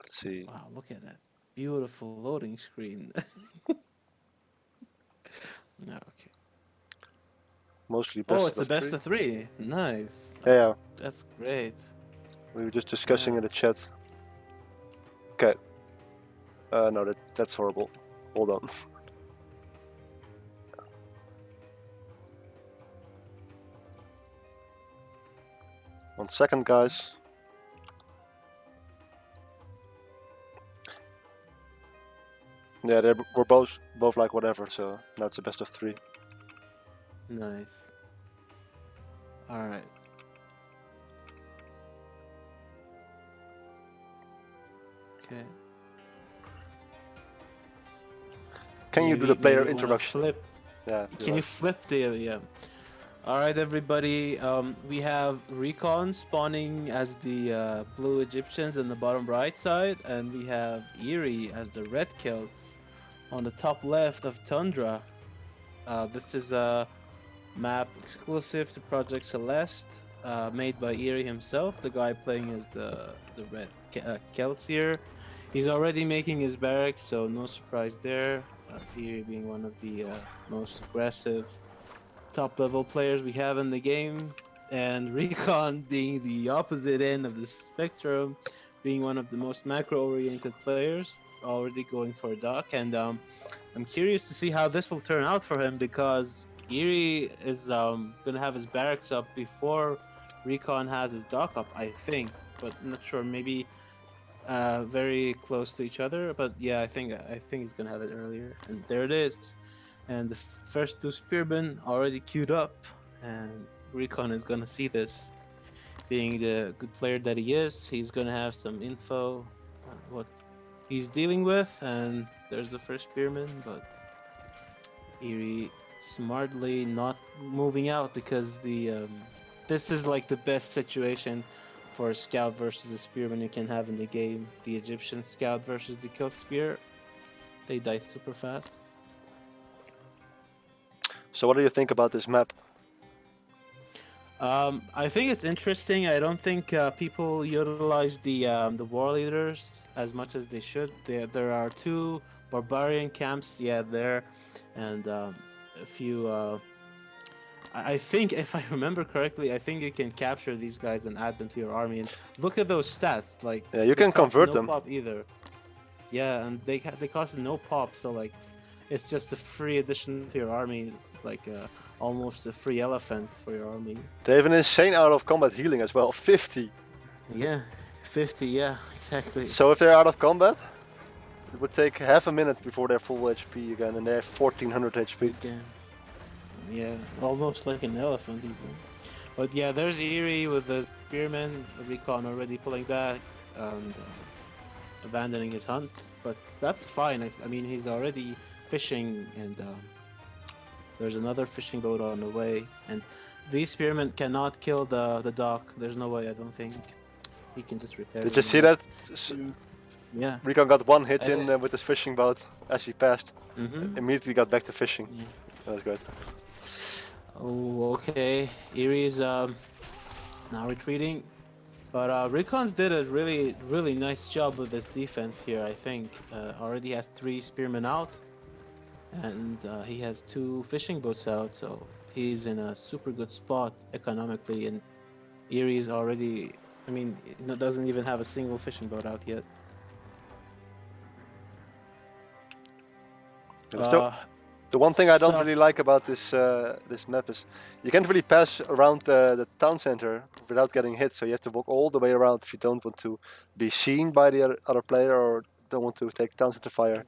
Let's see. Wow, look at that beautiful loading screen. No, okay. Mostly Oh, best it's a of best three. of three. Nice. Yeah, yeah. That's great. We were just discussing Yeah. in the chat. Okay. No, that's horrible. Hold on. 1 second, guys. Yeah, we're both like whatever. So now it's a best of three. Nice. All right. Okay. Can you do the player Maybe want to introduction? flip. Yeah, you're Can you right. flip the yeah? All right, everybody. We have Recon spawning as the blue Egyptians in the bottom right side, and we have Eery as the red Celts on the top left of Tundra. This is a map exclusive to Project Celeste, made by Eery himself. The guy playing as the red Celts here. He's already making his barracks, so no surprise there. Eery being one of the most aggressive top level players we have in the game, and Recon being the opposite end of the spectrum, being one of the most macro oriented players, already going for a dock. And I'm curious to see how this will turn out for him because Eery is gonna have his barracks up before Recon has his dock up, I think, but I'm not sure. Maybe very close to each other, but yeah, I think he's gonna have it earlier. And there it is, and the first two spearmen already queued up, and Recon is gonna see this. Being the good player that he is, he's gonna have some info on what he's dealing with, and there's the first spearman, but Eery smartly not moving out because the this is like the best situation for a scout versus a spearman you can have in the game. The Egyptian scout versus the kill spear, they die super fast. So what do you think about this map? I think it's interesting. I don't think people utilize the war leaders as much as they should. There are two barbarian camps, yeah, there, and a few. I think if I remember correctly, I think you can capture these guys and add them to your army. And look at those stats. Like Yeah, you they can cost convert no them. pop either. Yeah, and they cost no pop. So like, it's just a free addition to your army. It's like almost a free elephant for your army. They have an insane out of combat healing as well, 50. Yeah, 50. Yeah, exactly. So if they're out of combat, it would take half a minute before they're full HP again, and they have 1400 HP. Again. Yeah, almost like an elephant even. But yeah, there's Eerie with the spearman, Recon already pulling back and abandoning his hunt. But that's fine. I mean, he's already fishing, and there's another fishing boat on the way. And these spearmen cannot kill the dock. There's no way. I don't think he can just repair Did it you in see one. that? Yeah. Recon got one hit I, in with his fishing boat as he passed. mm-hmm. Immediately got back to fishing. Yeah. That was good. Oh, okay. Eerie is now retreating. But Recon's did a really nice job with this defense here, I think. Already has 3 spearmen out, and he has 2 fishing boats out, so he's in a super good spot economically. And Eerie's already, I mean, doesn't even have a single fishing boat out yet. And still, Uh, the one thing I don't so really like about this map is you can't really pass around the town center without getting hit. So you have to walk all the way around if you don't want to be seen by the other player or don't want to take town center fire.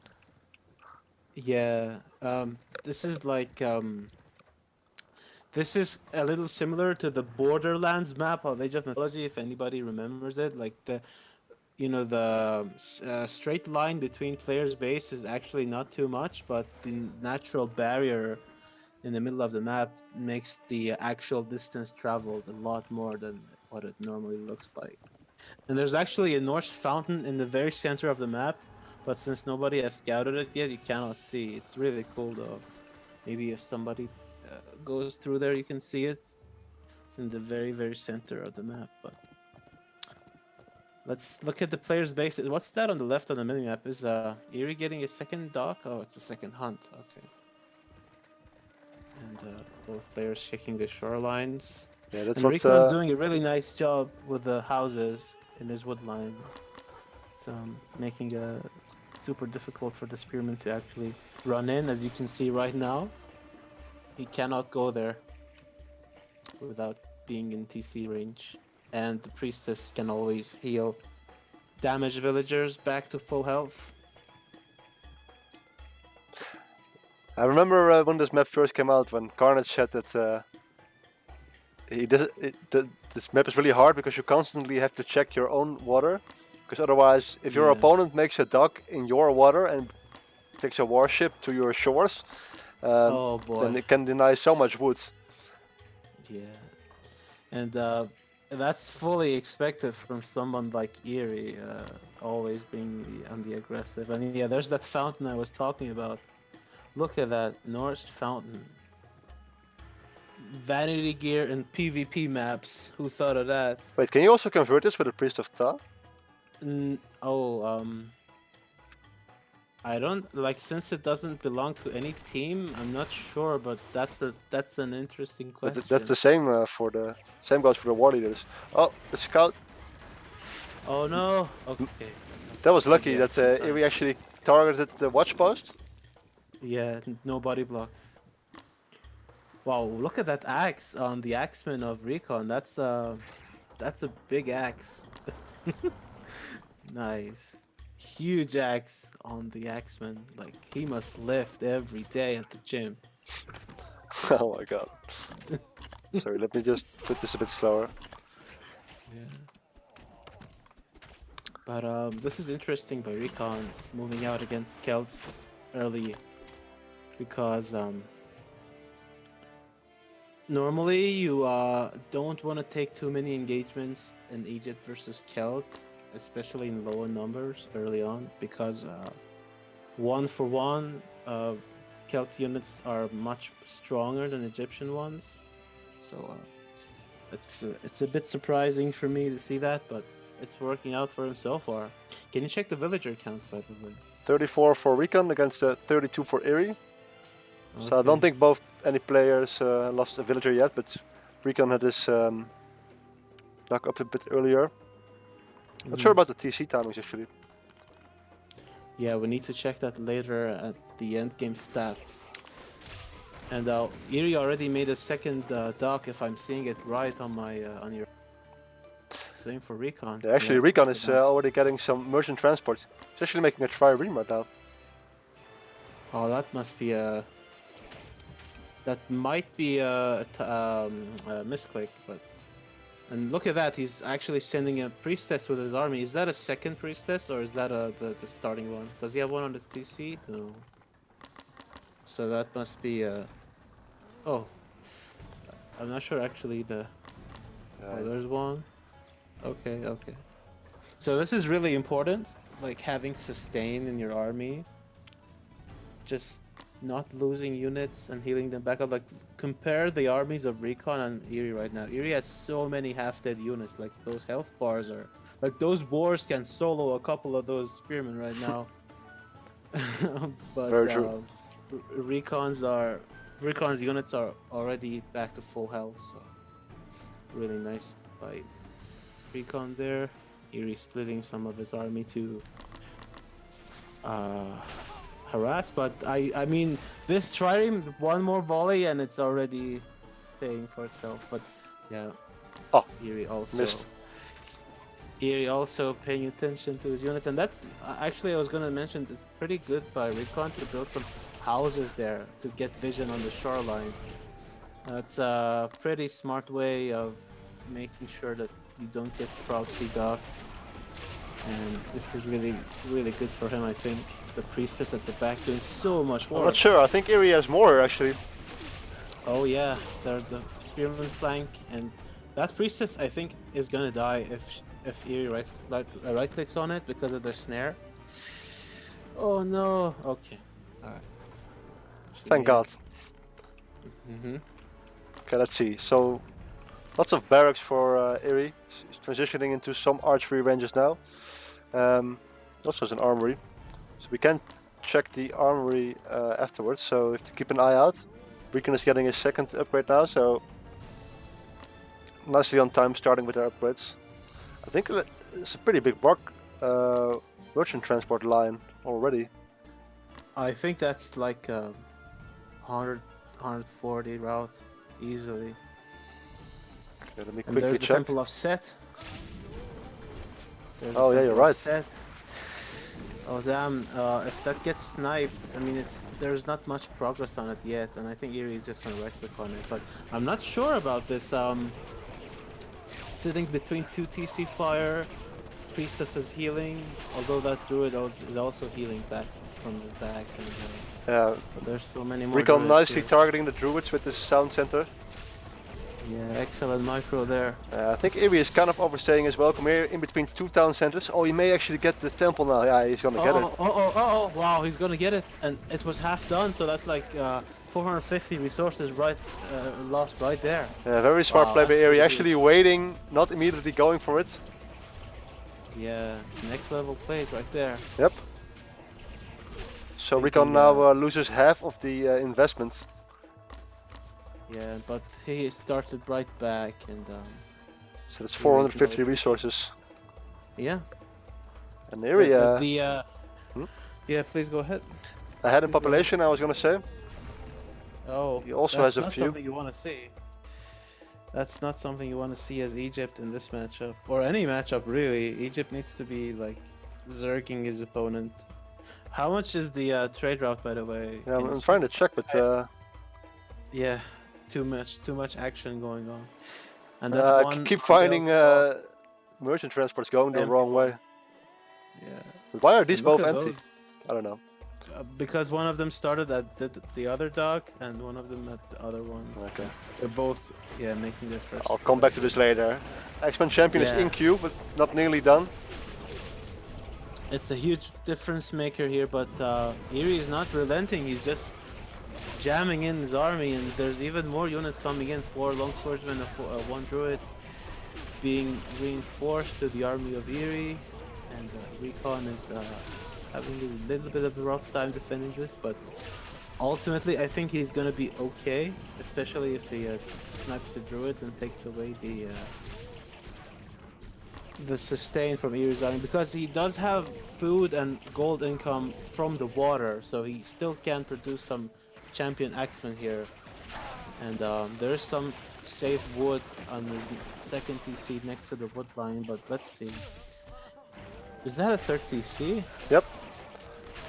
yeah, this is like this is a little similar to the Borderlands map of Age of Mythology, if anybody remembers it. Like the straight line between players' base is actually not too much, but the natural barrier in the middle of the map makes the actual distance traveled a lot more than what it normally looks like. And there's actually a Norse fountain in the very center of the map, but since nobody has scouted it yet, you cannot see. It's really cool though. Maybe if somebody goes through there, you can see it. It's in the very center of the map, but Let's look at the player's base. What's that on the left on the minimap? Is Eery getting a second dock? Oh, it's a second hunt. Okay. And both players checking the shorelines. Yeah, that's And what. Recon's doing a really nice job with the houses in his woodline. It's making it super difficult for the spearman to actually run in. As you can see right now, he cannot go there without being in TC range. And the priestess can always heal damaged villagers back to full health. I remember when this map first came out, when Carnage said that this map is really hard because you constantly have to check your own water. Because otherwise, if your Yeah. opponent makes a dock in your water and takes a warship to your shores, Oh then boy. it can deny so much wood. Yeah. And that's fully expected from someone like Eery, always being on the aggressive. And yeah, there's that fountain I was talking about. Look at that Norse fountain. Vanity gear and PvP maps. Who thought of that? Wait, can you also convert this with a Priest of Ta? Oh, I don't like since it doesn't belong to any team. I'm not sure, but that's an interesting But that's question. the same for the same goes for the war leaders. Oh, the scout. Oh no. Okay. That was Good lucky that reaction time. Eery actually targeted the watch post. Yeah, no body blocks. Wow, look at that axe on the axeman of Recon. That's a big axe. Nice. Huge axe on the axeman. Like he must lift every day at the gym. Oh my god. Sorry, let me just put this a bit slower. Yeah. But this is interesting by Recon moving out against Celts early because normally you don't want to take too many engagements in Egypt versus Celt, especially in lower numbers early on, because one for one, Celt units are much stronger than Egyptian ones. So it's a bit surprising for me to see that, but it's working out for him so far. Can you check the villager counts, by the way? 34 for Recon against 32 for Eery. So I don't Okay. think both any players lost a villager yet, but Recon had his knock up a bit earlier. Not sure Mhm. about the TC timings actually. Yeah, we need to check that later at the end game stats. And Eery already made a second dock, if I'm seeing it right on my on your. Same for Recon. Yeah, actually Yeah, Recon look at is that. already getting some merchant transport. He's actually making a trireme right now. Oh, that must be a. That might be a misclick, but. And look at that, he's actually sending a priestess with his army. Is that a second priestess or is that the starting one? Does he have one on his TC? No. So that must be oh, I'm not sure actually oh, there's one. Okay, okay. So this is really important, like having sustain in your army. Just not losing units and healing them back up. Like compare the armies of Recon and Eery right now. Eery has so many half-dead units. Like those health bars are like those boars can solo a couple of those spearmen right now. But Very true. Recon's units are already back to full health. So really nice by Recon there. Eery splitting some of his army to uh harass, but I mean this trireme, one more volley and it's already paying for itself. But yeah, Oh, Eery missed. also paying attention to his units, and that's actually I was gonna mention it's pretty good by Recon to build some houses there to get vision on the shoreline. That's a pretty smart way of making sure that you don't get proxy docked, and this is really good for him. I think the priestess at the back doing so much I'm not work. sure. I think Eery has more actually. Oh yeah, they're the spearman flank, and that priestess I think is gonna die if Eery right clicks on it because of the snare. Oh no. Okay. All right. She Thank made it. God. Mm-hmm. Okay, let's see. So Lots of barracks for Eery. He's transitioning into some archery ranges now. Also has an armory, so we can check the armory afterwards. So we have to keep an eye out. Recon is getting a second upgrade now, so nicely on time starting with their upgrades. I think it's a pretty big bark merchant transport line already. I think that's like 100, 140 route easily. Okay, let me And quickly there's the check. Temple of Set. There's Oh the yeah, Temple you're of right. Set. Oh damn! If that gets sniped, I mean, there's not much progress on it yet, and I think Eery is just gonna right click on it. But I'm not sure about this. Sitting between two TC fire, Priestess is healing, although that Druid is also healing back from the back, and Yeah, but there's so many more Recon Druids nicely here. targeting the druids with this sound center. Yeah, excellent micro there. I think Eery is kind of overstaying as well. Come here, in between two town centers. Oh, he may actually get the temple now. Yeah, he's gonna get it. Wow, he's gonna get it, and it was half done, so that's like 450 resources lost right there. Very smart Wow, play by that's Eery. pretty Actually huge. waiting, not immediately going for it. Yeah, next level plays right there. Yep. So Recon Thinking, now loses half of the investment. yeah, but he started right back, and So that's Eery's now 450 resources. yeah. And Eery, hmm? Yeah, please go ahead. ahead in Please go ahead. population, I was gonna say. Oh, He also that's has a not few. something you want to see. That's not something you want to see as Egypt in this matchup, or any matchup really. Egypt needs to be like zerking his opponent. How much is the trade route, by the way? Yeah, Can you I'm check? trying to check, but Yeah, too much action going on, and that one keep failed finding spawn, merchant transports going the empty wrong one. way. Yeah, But why are these and look both at empty? those. I don't know. Because one of them started at the other dock, and one of them at the other one. Okay. They're both, yeah, making their first. I'll come back to this later. X-Men Champion is Yeah, in queue, but not nearly done. it's a huge difference maker here, but Eery is not relenting. He's just jamming in his army, and there's even more units coming in. 4 longswordsmen and 1 druid being reinforced to the army of Eery, and Recon is having a little bit of a rough time defending this, but ultimately I think he's gonna be okay, especially if he snipes the druids and takes away the sustain from Eery's army, because he does have food and gold income from the water, so he still can produce some champion axemen here. And there's some safe wood on his second TC next to the wood line, but let's see. Is that a third TC? Yep.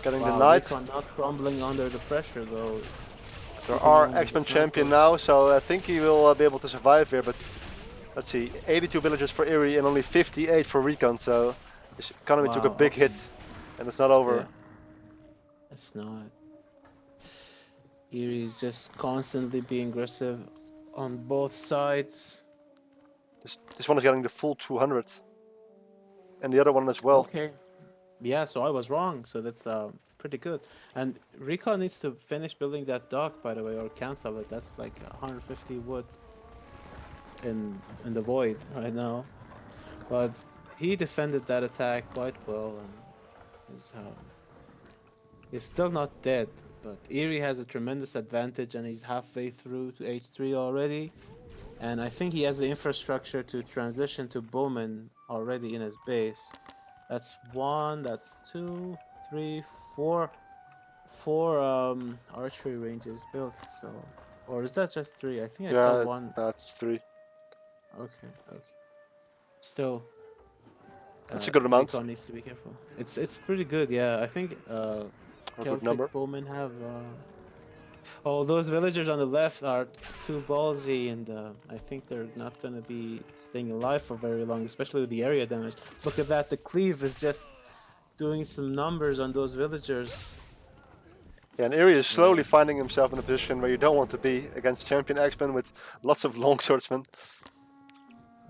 Getting Wow, denied. Recon not crumbling under the pressure though. There Keeping are on with the X-Men Champion sniper. now, so I think he will be able to survive here, but let's see, 82 villagers for Eery and only 58 for Recon, so his economy took a Wow, big okay. hit, and it's not over. Yeah, it's not. Eery is just constantly being aggressive on both sides. This one is getting the full 200, and the other one as well. Okay. Yeah, so I was wrong. So that's pretty good. And Recon needs to finish building that dock, by the way, or cancel it. That's like 150 wood in the void right now. But he defended that attack quite well, and he's still not dead. But Eery has a tremendous advantage, and he's halfway through to H3 already. And I think he has the infrastructure to transition to Bowman already in his base. That's 1, that's 2, 3, 4. 4 archery ranges built, so. Or is that just 3? I think I saw Yeah, 1. that's 3. Okay. Still, That's a good amount, Recon needs to be careful. It's pretty good, yeah. I think a good Celtic number. bowmen have. Oh, those villagers on the left are too ballsy, and I think they're not gonna be staying alive for very long, especially with the area damage. Look at that, the cleave is just doing some numbers on those villagers. Yeah, and Eery is Yeah, slowly finding himself in a position where you don't want to be against Champion X-Men with lots of longswordsmen.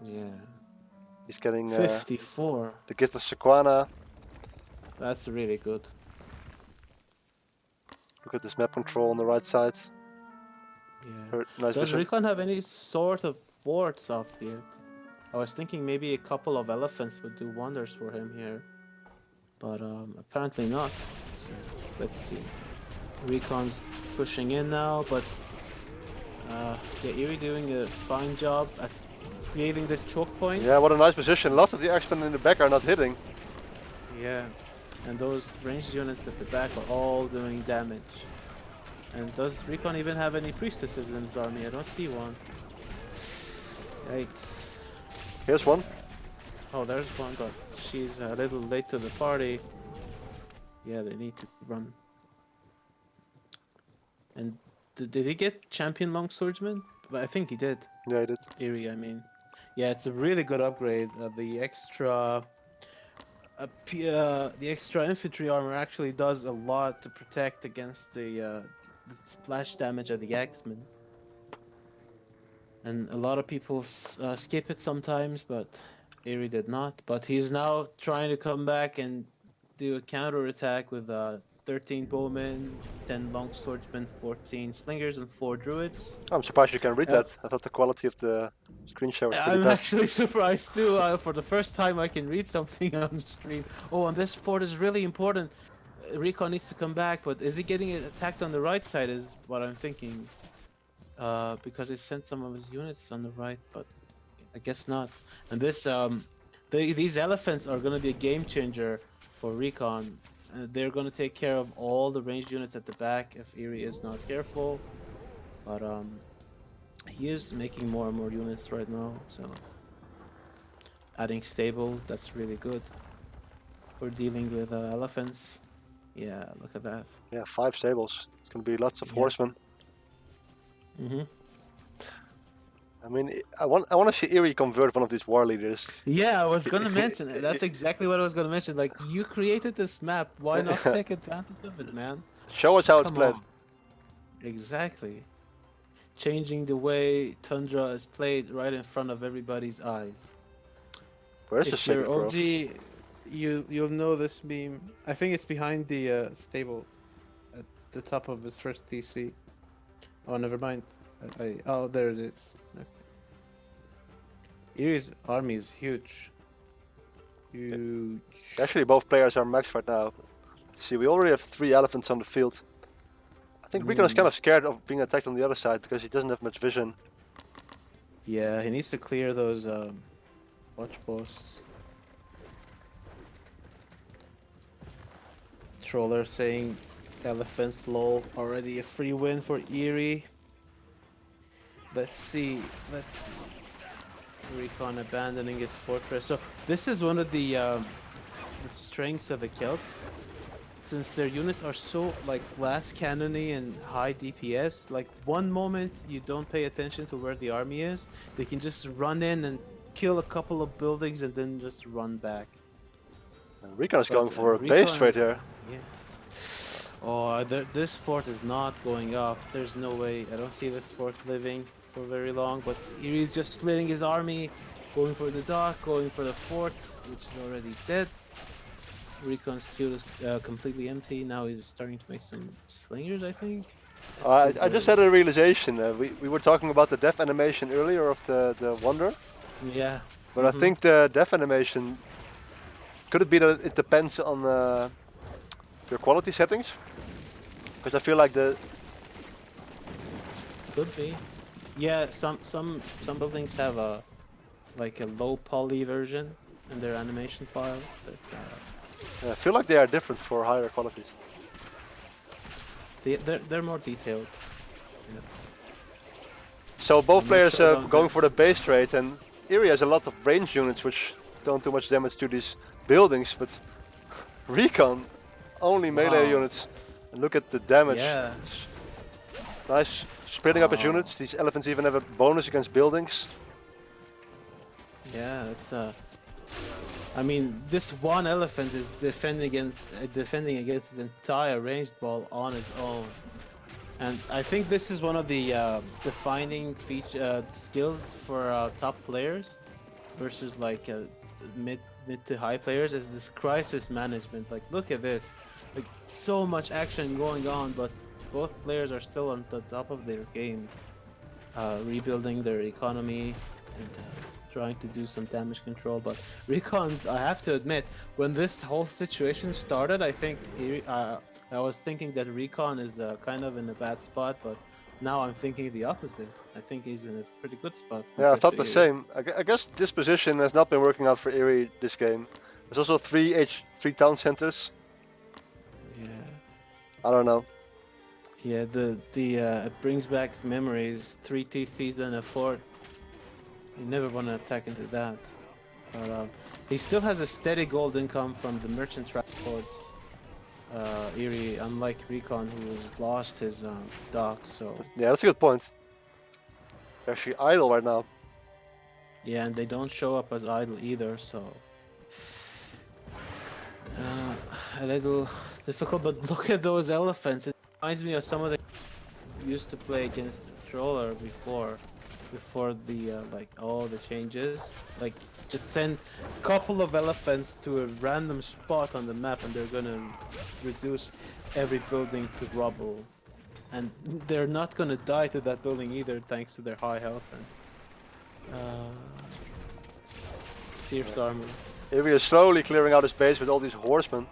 yeah. He's getting 54. the gift of Sequana. That's really good. Look at this map control on the right side. Yeah. Very nice Does vision. Recon have any sort of forts up yet. I was thinking maybe a couple of elephants would do wonders for him here, but apparently not. So let's see. Recon's pushing in now, but yeah, Eery doing a fine job at creating this choke point. Yeah, what a nice position. Lots of the X-Men in the back are not hitting. Yeah, and those ranged units at the back are all doing damage. And does Recon even have any priestesses in his army? I don't see one. Yikes. Here's one. Oh, there's one, but she's a little late to the party. Yeah, they need to run. And did he get champion longswordsman? But I think he did. Yeah, he did. Eery, I mean. Yeah, it's a really good upgrade. The extra infantry armor actually does a lot to protect against the splash damage of the Axemen. And a lot of people skip it sometimes, but Eery did not. But he's now trying to come back and do a counter attack with 13 bowmen, 10 longswordsmen, 14 slingers, and 4 druids. I'm surprised you can read Uh, that. I thought the quality of the screen share was pretty I'm bad. actually surprised too. For the first time, I can read something on the stream. Oh, and this fort is really important. Recon needs to come back, but is he getting attacked on the right side? Is what I'm thinking. Because he sent some of his units on the right, but I guess not. And these elephants are gonna be a game changer for Recon. They're gonna take care of all the ranged units at the back if Eery is not careful. But he is making more and more units right now, so adding stables, that's really good. We're dealing with elephants. Yeah, look at that. Yeah, 5 stables. It's gonna be lots of Yeah. horsemen. Mm-hmm. I mean, I want to see Eery convert one of these war leaders. Yeah, I was gonna mention it. That's exactly what I was gonna mention. Like, you created this map, why not take advantage of it, man? Show us how it's Come played. on. Exactly. Changing the way Tundra is played right in front of everybody's eyes. Where's the If you're Sacred Grove? OG, you'll know this meme. I think it's behind the stable, at the top of his first TC. Oh, never mind. Oh, there it is. Okay. Eerie's army is huge. Huge. Actually, both players are maxed right now. Let's see, we already have 3 elephants on the field. I think Recon is kind of scared of being attacked on the other side because he doesn't have much vision. Yeah, he needs to clear those watch posts. Troller saying elephants lol, already a free win for Eerie. Let's see. Recon abandoning his fortress. So this is one of the strengths of the Celts. Since their units are so like glass cannony and high DPS, like one moment you don't pay attention to where the army is, they can just run in and kill a couple of buildings and then just run back. Recon is But, going for a Recon- base trade here. Yeah. Oh, this fort is not going up. There's no way. I don't see this fort living for very long. But he's just splitting his army, going for the dock, going for the fort, which is already dead. Recon's queue is completely empty. Now he's starting to make some slingers, I think. I just had a realization. We were talking about the death animation earlier of the Wonder. Yeah. But I think the death animation, could it be that it depends on your quality settings? Because I feel like Could be. Yeah, some buildings have a like a low poly version in their animation file. That I feel like they are different for higher qualities. they're more detailed. Yeah. So both I'm not players sure about going for the this. base trade, and Eery has a lot of range units which don't do much damage to these buildings, but Recon only melee Wow. units. And look at the damage. Yeah. It's nice splitting up his Wow. units. These elephants even have a bonus against buildings. Yeah, it's I mean, this one elephant is defending against his entire ranged ball on his own, and I think this is one of the defining skills for top players versus like mid to high players is this crisis management. Like, look at this, like so much action going on, but both players are still on the top of their game. rebuilding their economy and trying to do some damage control. But Recon, I have to admit, when this whole situation started, I was thinking that Recon is kind of in a bad spot, but now I'm thinking the opposite. I think he's in a pretty good spot Yeah, I compared thought to the Eery. same. I guess this position has not been working out for Eery this game. There's also three town centers. Yeah. I don't know. Yeah, the it brings back memories. 3 TCs and a fort. You never want to attack into that. But he still has a steady gold income from the merchant transports. Eery, unlike Recon, who has lost his dock. So Yeah, that's a good point. They're actually idle right now. yeah, and they don't show up as idle either. So a little difficult. But look at those elephants. It reminds me of some of the used to play against Troller before the like all the changes. Like just send a couple of elephants to a random spot on the map and they're gonna reduce every building to rubble. And they're not gonna die to that building either thanks to their high health and fierce armor. Eery is slowly clearing out his base with all these horsemen.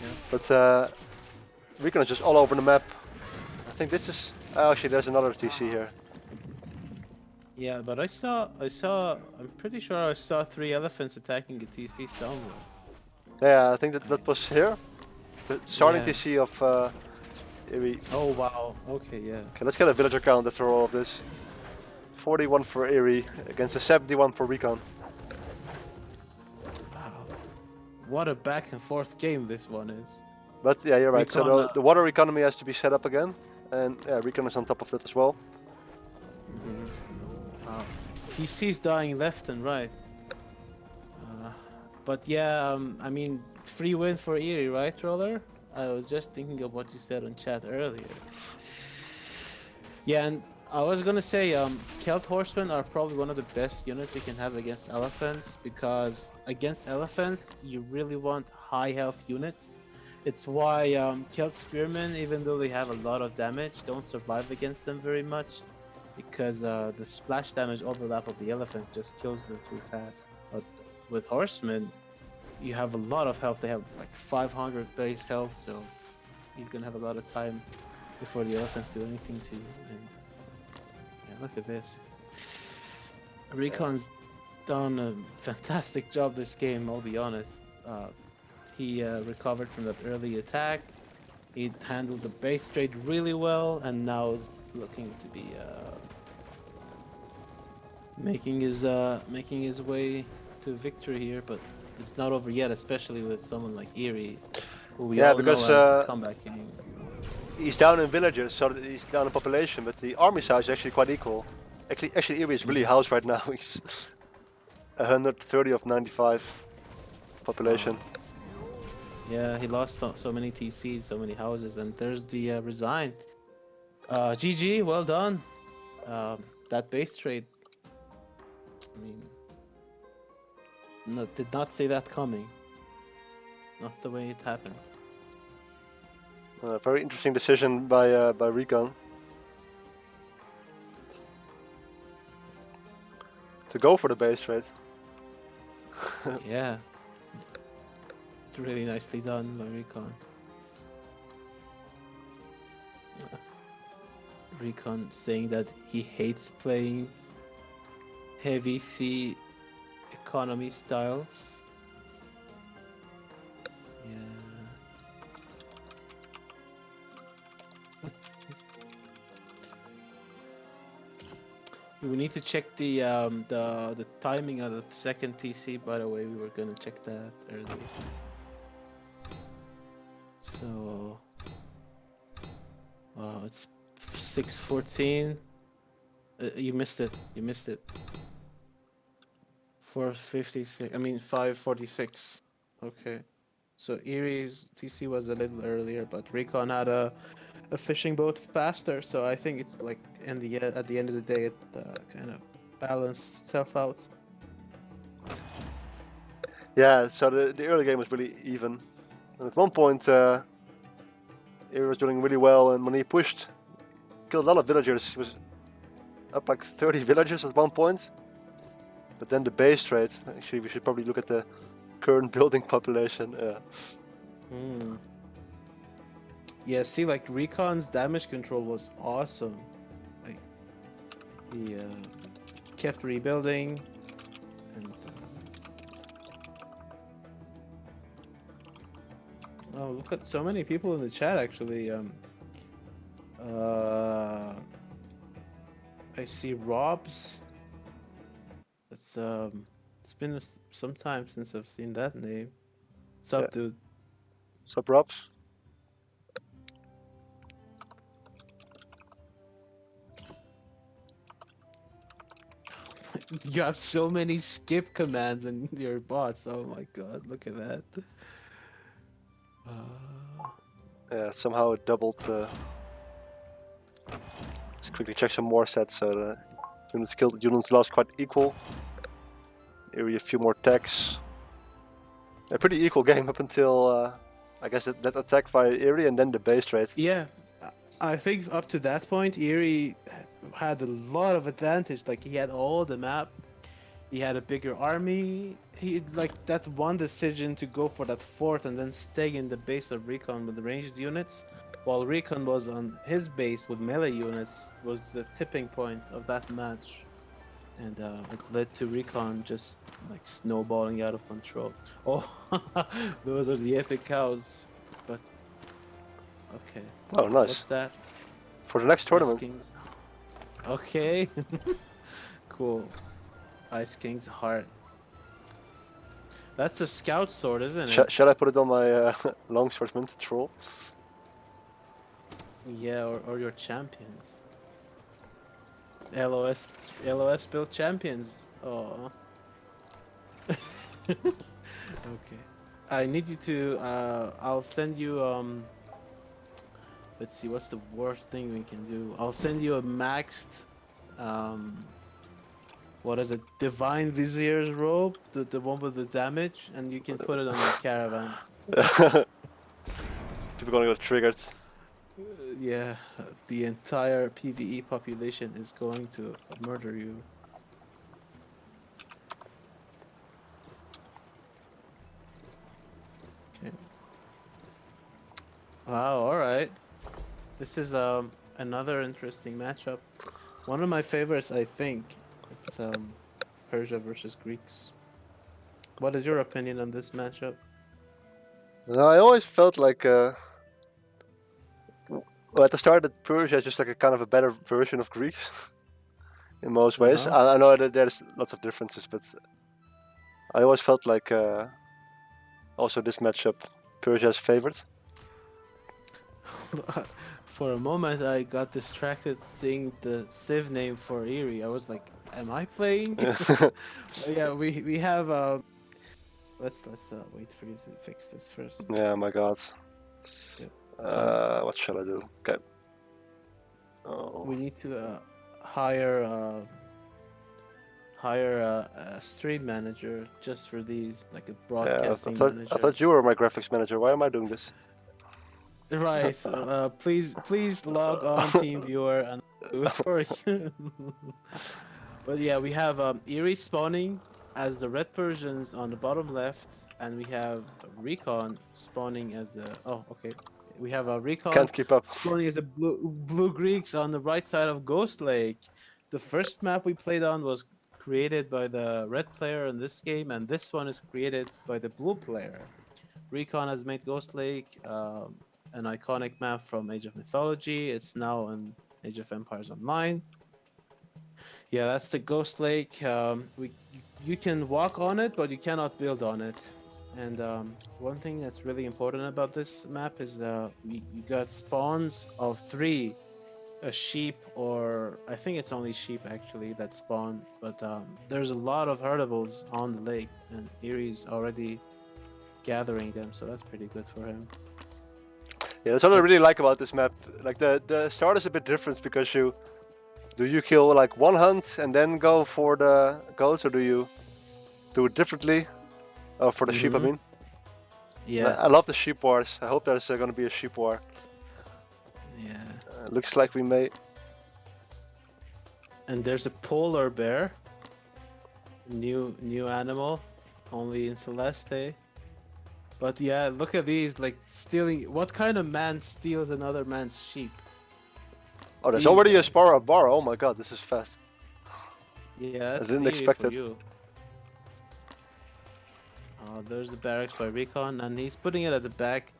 Yeah. But Recon is just all over the map. I think this is... Oh, actually, there's another TC here. Yeah, but I'm pretty sure I saw 3 elephants attacking a TC somewhere. Yeah, I think that was here. The starting Yeah. TC of Eery. Oh wow. Okay, yeah. Okay, let's get a villager count after all of this. 41 for Eery against a 71 for Recon. Wow. What a back and forth game this one is. But yeah, you're right. Recon, So the water economy has to be set up again. And yeah, Recon is on top of that as well. wow. TC's dying left and right. But yeah, I mean, free win for Eerie, right, Roller? I was just thinking of what you said on chat earlier. Yeah, and I was gonna say, Kelt Horsemen are probably one of the best units you can have against elephants because against elephants, you really want high health units. It's why Kelt Spearmen, even though they have a lot of damage, don't survive against them very much because the splash damage overlap of the elephants just kills them too fast. But with Horsemen, you have a lot of health. They have like 500 base health, so you can have a lot of time before the elephants do anything to you. And yeah, look at this. Recon's done a fantastic job this game, I'll be honest. He recovered from that early attack. He handled the base trade really well, and now is looking to be making his way to victory here. But it's not over yet, especially with someone like Eery, who we Yeah, all know because as the comeback king. he's down in villagers, so he's down in population, but the army size is actually quite equal. Actually, Eery is really housed right now. He's 130 of 95 population. Yeah, he lost so many TCs, so many houses, and there's the resign. GG, well done. That base trade, I mean, no, did not see that coming. Not the way it happened. Very interesting decision by Recon to go for the base trade. Yeah. Really nicely done by Recon. Recon saying that he hates playing heavy sea economy styles. Yeah. We need to check the timing of the second TC. By the way, we were gonna check that earlier. So, wow, it's 6:14. You missed it. You missed it. 4:56. I mean 5:46. Okay. So Eerie's TC was a little earlier, but Recon had a fishing boat faster. So I think it's like at the end of the day, it kind of balanced itself out. Yeah, so the early game was really even. And at one point, Eery was doing really well, and when he pushed, killed a lot of villagers. He was up like 30 villagers at one point. But then the base trade. Actually, we should probably look at the current building population. Hmm. Yeah, see, like Recon's damage control was awesome. Like he kept rebuilding, and oh, look at so many people in the chat actually. Uh, I see Rob's. It's been some time since I've seen that name. What's Yeah. up, dude? Sup, Robs? You have so many skip commands in your bots. Oh my god, look at that. Yeah, somehow it doubled. Let's quickly check some more sets. So units killed, units lost quite equal. Eery a few more attacks. A pretty equal game up until I guess that attack by Eery and then the base trade. Yeah, I think up to that point, Eery had a lot of advantage. Like he had all the map, he had a bigger army. He like that one decision to go for that fort and then stay in the base of Recon with the ranged units, while Recon was on his base with melee units, was the tipping point of that match, and it led to Recon just like snowballing out of control. Oh, those are the epic cows. But okay, Oh, nice. what's that? For the next Ice tournament. Kings. Okay. Cool. Ice King's heart. That's a scout sword, isn't it? Shall I put it on my longswordsman to troll? Yeah, or your champions. LOS build champions. Oh. Okay. I need you to I'll send you let's see what's the worst thing we can do. I'll send you a maxed um what is it? Divine Vizier's robe, the one with the damage, and you can put it on your caravans. People gonna get triggered. Yeah, the entire PvE population is going to murder you. Okay. Wow, alright. This is another interesting matchup. One of my favorites, I think. It's Persia versus Greeks. What is your opinion on this matchup? I always felt like well, at the start that Persia is just like a kind of a better version of Greece in most ways. Uh-huh. I know that there's lots of differences, but I always felt like also this matchup Persia's favorite. For a moment, I got distracted seeing the Civ name for Eery. I was like, "Am I playing?" Yeah, we have. Let's wait for you to fix this first. Yeah, my god. Yep. So What shall I do? Okay. Oh. we need to hire a stream manager just for these, like a Yeah, broadcasting I manager. thought you were my graphics manager. Why am I doing this? Right. Please log on, TeamViewer, and I'll do it for you. But yeah, we have Eerie spawning as the red Persians on the bottom left, and we have Recon spawning as the. Oh, okay. We have a Recon Can't keep up. spawning as the blue Greeks on the right side of Ghost Lake. The first map we played on was created by the red player in this game, and this one is created by the blue player. Recon has made Ghost Lake an iconic map from Age of Mythology. It's now in Age of Empires Online. Yeah, that's the Ghost Lake. You can walk on it, but you cannot build on it. And one thing that's really important about this map is you got spawns of 3, a sheep, or I think it's only sheep actually that spawn. But there's a lot of herdables on the lake, and Eerie's already gathering them, so that's pretty good for him. Yeah, that's what I really like about this map. Like the start is a bit different because you kill like one hunt and then go for the goats, or do you do it differently? For the sheep, I mean. Yeah. I love the sheep wars. I hope there's going to be a sheep war. Yeah. Looks like we may. And there's a polar bear. New animal. Only in Celeste. But yeah, look at these, like stealing. What kind of man steals another man's sheep? Oh, there's These already a guys. spar bar. Oh my god, this is fast. Yeah, I that's an didn't Eerie expect for it. you. There's the barracks by Recon, and he's putting it at the back.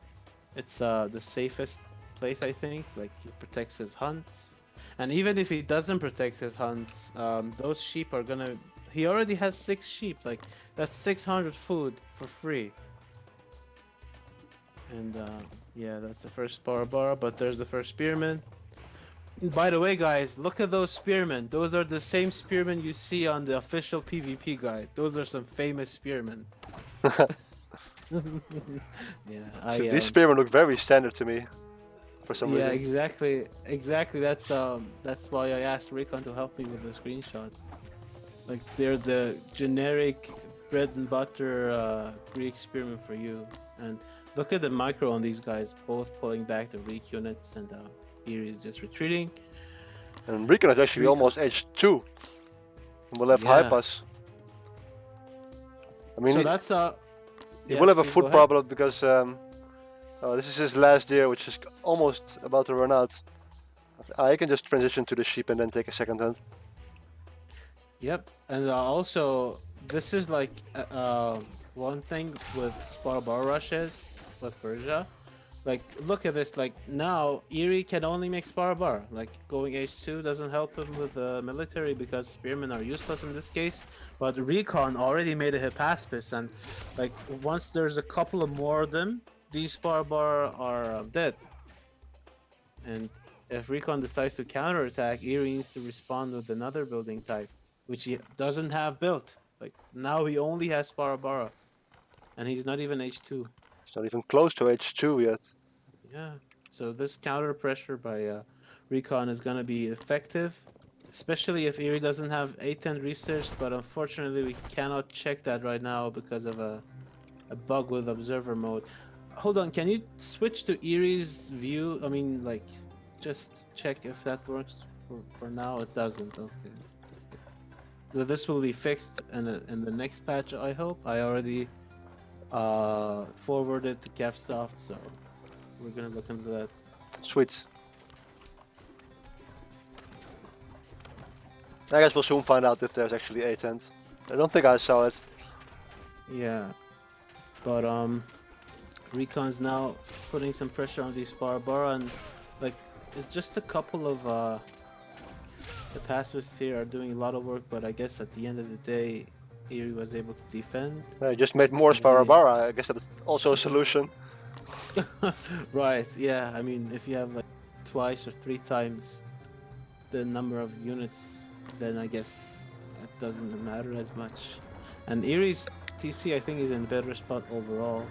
It's the safest place, I think. Like he protects his hunts, and even if he doesn't protect his hunts, those sheep are gonna. He already has 6 sheep. Like that's 600 food for free. And yeah, that's the first Barabara. But there's the first spearman. By the way, guys, look at those spearmen. Those are the same spearmen you see on the official PvP guide. Those are some famous spearmen. Yeah, So I these spearmen look very standard to me, for some yeah, reason. exactly. That's why I asked Recon to help me with the screenshots. Like they're the generic bread and butter Greek spearmen for you. And look at the micro on these guys, both pulling back the Reek units, and Eery is just retreating. And Recon is actually Recon, almost H2. We'll have high yeah. pass. I mean, So that's he yeah. will have a Please go food ahead. problem because this is his last year, which is almost about to run out. I can just transition to the sheep and then take a second hand. Yep, and also this is like one thing with Spar Bar rushes with Persia. Like, look at this. Like now, Eery can only make Spar Bar. Like going H2 doesn't help him with the military because spearmen are useless in this case. But Recon already made a Hypaspis, and like once there's a couple of more of them, these Spar Bar are dead. And if Recon decides to counterattack, Eery needs to respond with another building type, which he doesn't have built. Like now he only has Sparabara, and he's not even H2. It's not even close to H2 yet. Yeah. So this counter pressure by Recon is gonna be effective, especially if Eery doesn't have A10 research. But unfortunately, we cannot check that right now because of a bug with observer mode. Hold on, can you switch to Eerie's view? I mean, like, just check if that works. For now, it doesn't. Okay. So this will be fixed in the next patch, I hope. I already forwarded to Kevsoft, so we're gonna look into that. Sweet. I guess we'll soon find out if there's actually a tent. I don't think I saw it. Yeah, but Recon's now putting some pressure on these Barbara, and like it's just a couple of the pacifists here are doing a lot of work, but I guess at the end of the day, Eery was able to defend. I just made more And he, Sparabara. I guess that's also a solution. right, yeah. I mean, if you have like twice or 3 times the number of units, then I guess it doesn't matter as much. And Eerie's TC, I think, is in better spot overall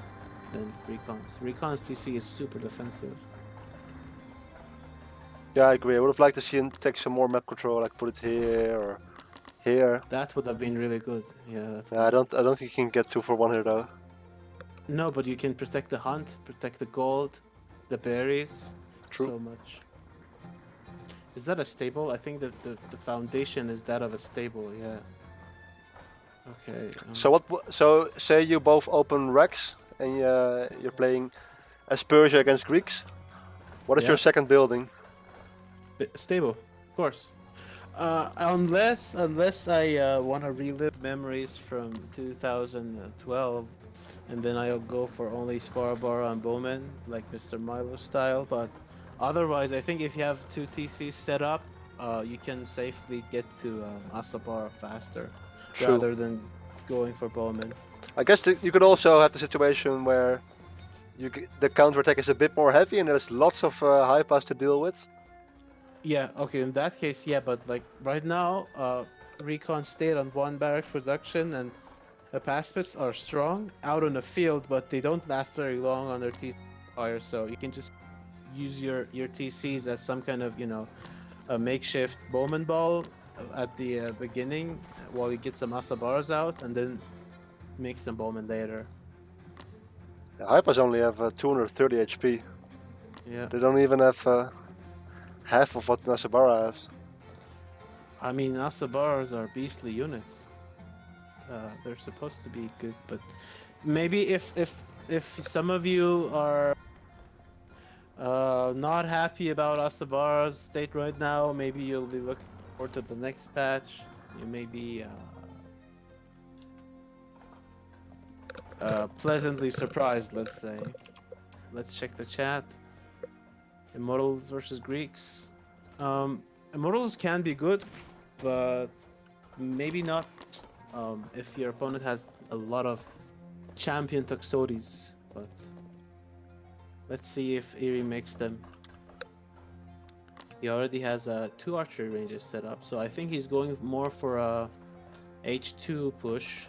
than Recon's. Recon's TC is super defensive. Yeah, I agree. I would have liked to see him take some more map control, like put it here or here. That would have been really good. Yeah, that Yeah, I don't think you can get 2-for-1 here though. No, but you can protect the hunt, protect the gold, the berries, True. so much. Is that a stable? I think that the foundation is that of a stable, yeah. Okay. So what? So say you both open Rex and you're playing as Persia against Greeks. What is Yeah. your second building? Stable, of course. Unless I want to relive memories from 2012, and then I'll go for only Sparabara and Bowman, like Mr. Milo style. But otherwise, I think if you have 2 TCs set up, you can safely get to Asabara faster, True. rather than going for Bowman. I guess you could also have the situation where the counter attack is a bit more heavy and there's lots of high pass to deal with. Yeah, okay, in that case, yeah, but like right now, Recon stayed on 1 barrack production, and the pacifists are strong out on the field, but they don't last very long on their TC fire, so you can just use your TCs as some kind of, a makeshift Bowman ball at the beginning while you get some Asabars out, and then make some Bowman later. The high pass only have 230 HP. Yeah. They don't even have half of what Nasabara has. I mean, Asabaras are beastly units. They're supposed to be good, but maybe if some of you are not happy about Asabara's state right now, maybe you'll be looking forward to the next patch. You may be pleasantly surprised, let's say. Let's check the chat. Immortals versus Greeks. Immortals can be good, but maybe not if your opponent has a lot of champion Toxotes. But let's see if Eery makes them. He already has two archery ranges set up, so I think he's going more for a H2 push,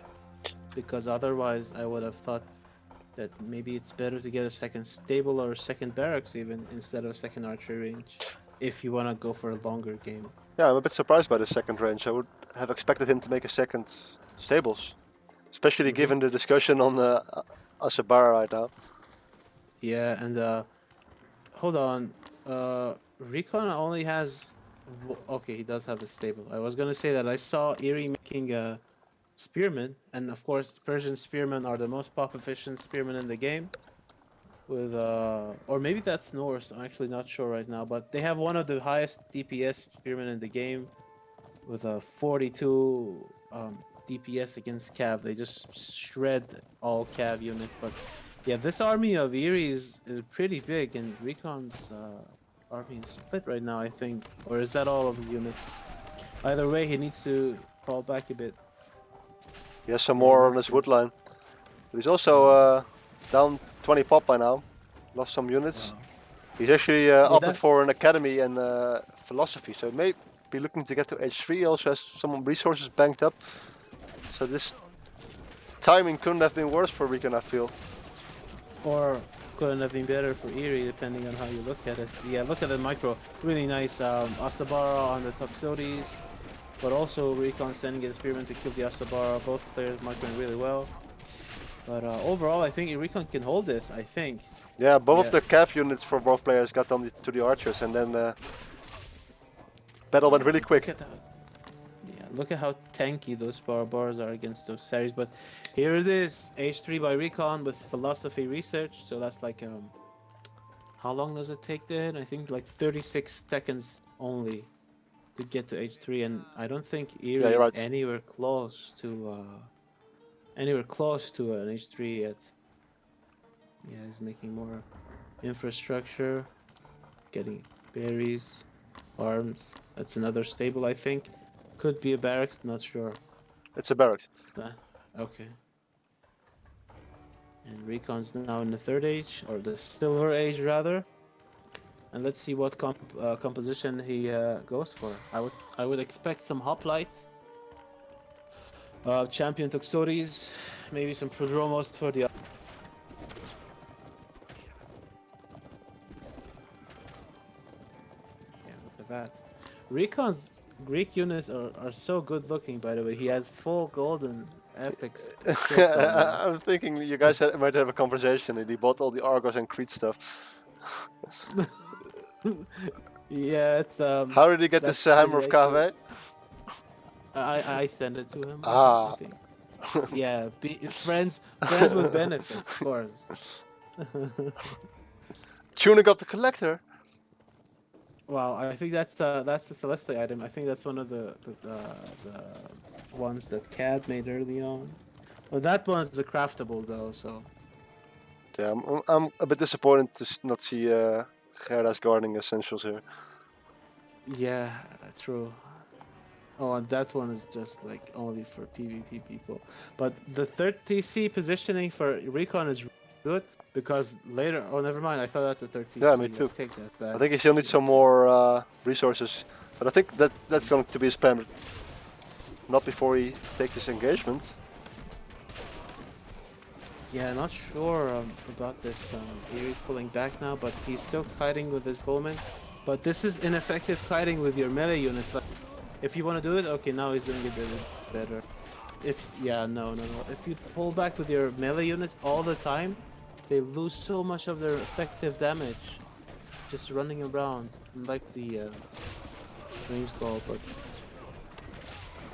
because otherwise I would have thought that maybe it's better to get a second stable or a second barracks even instead of a second archery range if you want to go for a longer game. Yeah, I'm a bit surprised by the second range. I would have expected him to make a second stables, especially Mm-hmm. given the discussion on Asabara right now. Yeah, and hold on. Recon only has. Okay, he does have a stable. I was gonna say that I saw Eerie making a spearmen, and of course, Persian spearmen are the most pop efficient spearmen in the game. With or maybe that's Norse. I'm actually not sure right now, but they have one of the highest DPS spearmen in the game, with a 42 DPS against Cav. They just shred all Cav units. But yeah, this army of Eerie is pretty big, and Recon's army is split right now, I think. Or is that all of his units? Either way, he needs to fall back a bit. He has some Yeah, he more on needs his to. wood line. But he's also down 20 pop by now. Lost some units. Wow. He's actually With opted that, for an academy and philosophy, so he may be looking to get to H3. He also has some resources banked up. So this timing couldn't have been worse for Recon, I feel. or couldn't have been better for Eerie, depending on how you look at it. Yeah, look at the micro. Really nice Asabara on the Toxotes, but also Recon sending his Spearman to kill the Asabara. Both players microing really well. But overall, I think Recon can hold this, I think. Yeah, both of Yeah. the CAF units for both players got on to the archers, and then battle went really Look quick. at that. Yeah, look at how tanky those power bars are against those series. But here it is, H3 by Recon with philosophy research. So that's like how long does it take then? I think like 36 seconds only to get to H3, and I don't think Yeah, Eerie you're is right. anywhere close to an H3 yet. Yeah, he's making more infrastructure, getting berries, farms. That's another stable, I think. Could be a barracks, not sure. It's a barracks. Uh, okay. And Recon's now in the third age, or the silver age rather. And let's see what composition he goes for. I would expect some hoplites, champion Toxotes, maybe some Prodromos for the. Yeah, look at that. Recon's Greek units are so good looking, by the way. He has full golden epic script on them. I'm thinking you guys might have a conversation, and he bought all the Argos and Crete stuff. Yeah, it's How did he get this that's hammer pretty of accurate. Kave? I send it to him. I Ah, think. Yeah, friends with benefits, of course. tuning up the collector. Wow, I think that's the Celeste item. I think that's one of the ones that Cad made early on. Well, that one's a craftable though, so Yeah, I'm a bit disappointed to not see Gerda's gardening essentials here. yeah, true. Oh, and that one is just like only for PvP people. But the 30C positioning for Recon is good because later. Oh, never mind. I thought that's a Yeah, me 30C. I too. take that I back. think he still needs Yeah. some more resources, but I think that's going to be a spam. Not before he takes this engagement. Yeah, not sure about this. Eerie's pulling back now, but he's still kiting with his bowman. But this is ineffective kiting with your melee units. Like, if you want to do it, okay, now he's doing it better. If yeah, no. If you pull back with your melee units all the time, they lose so much of their effective damage just running around, like the ranged ball. But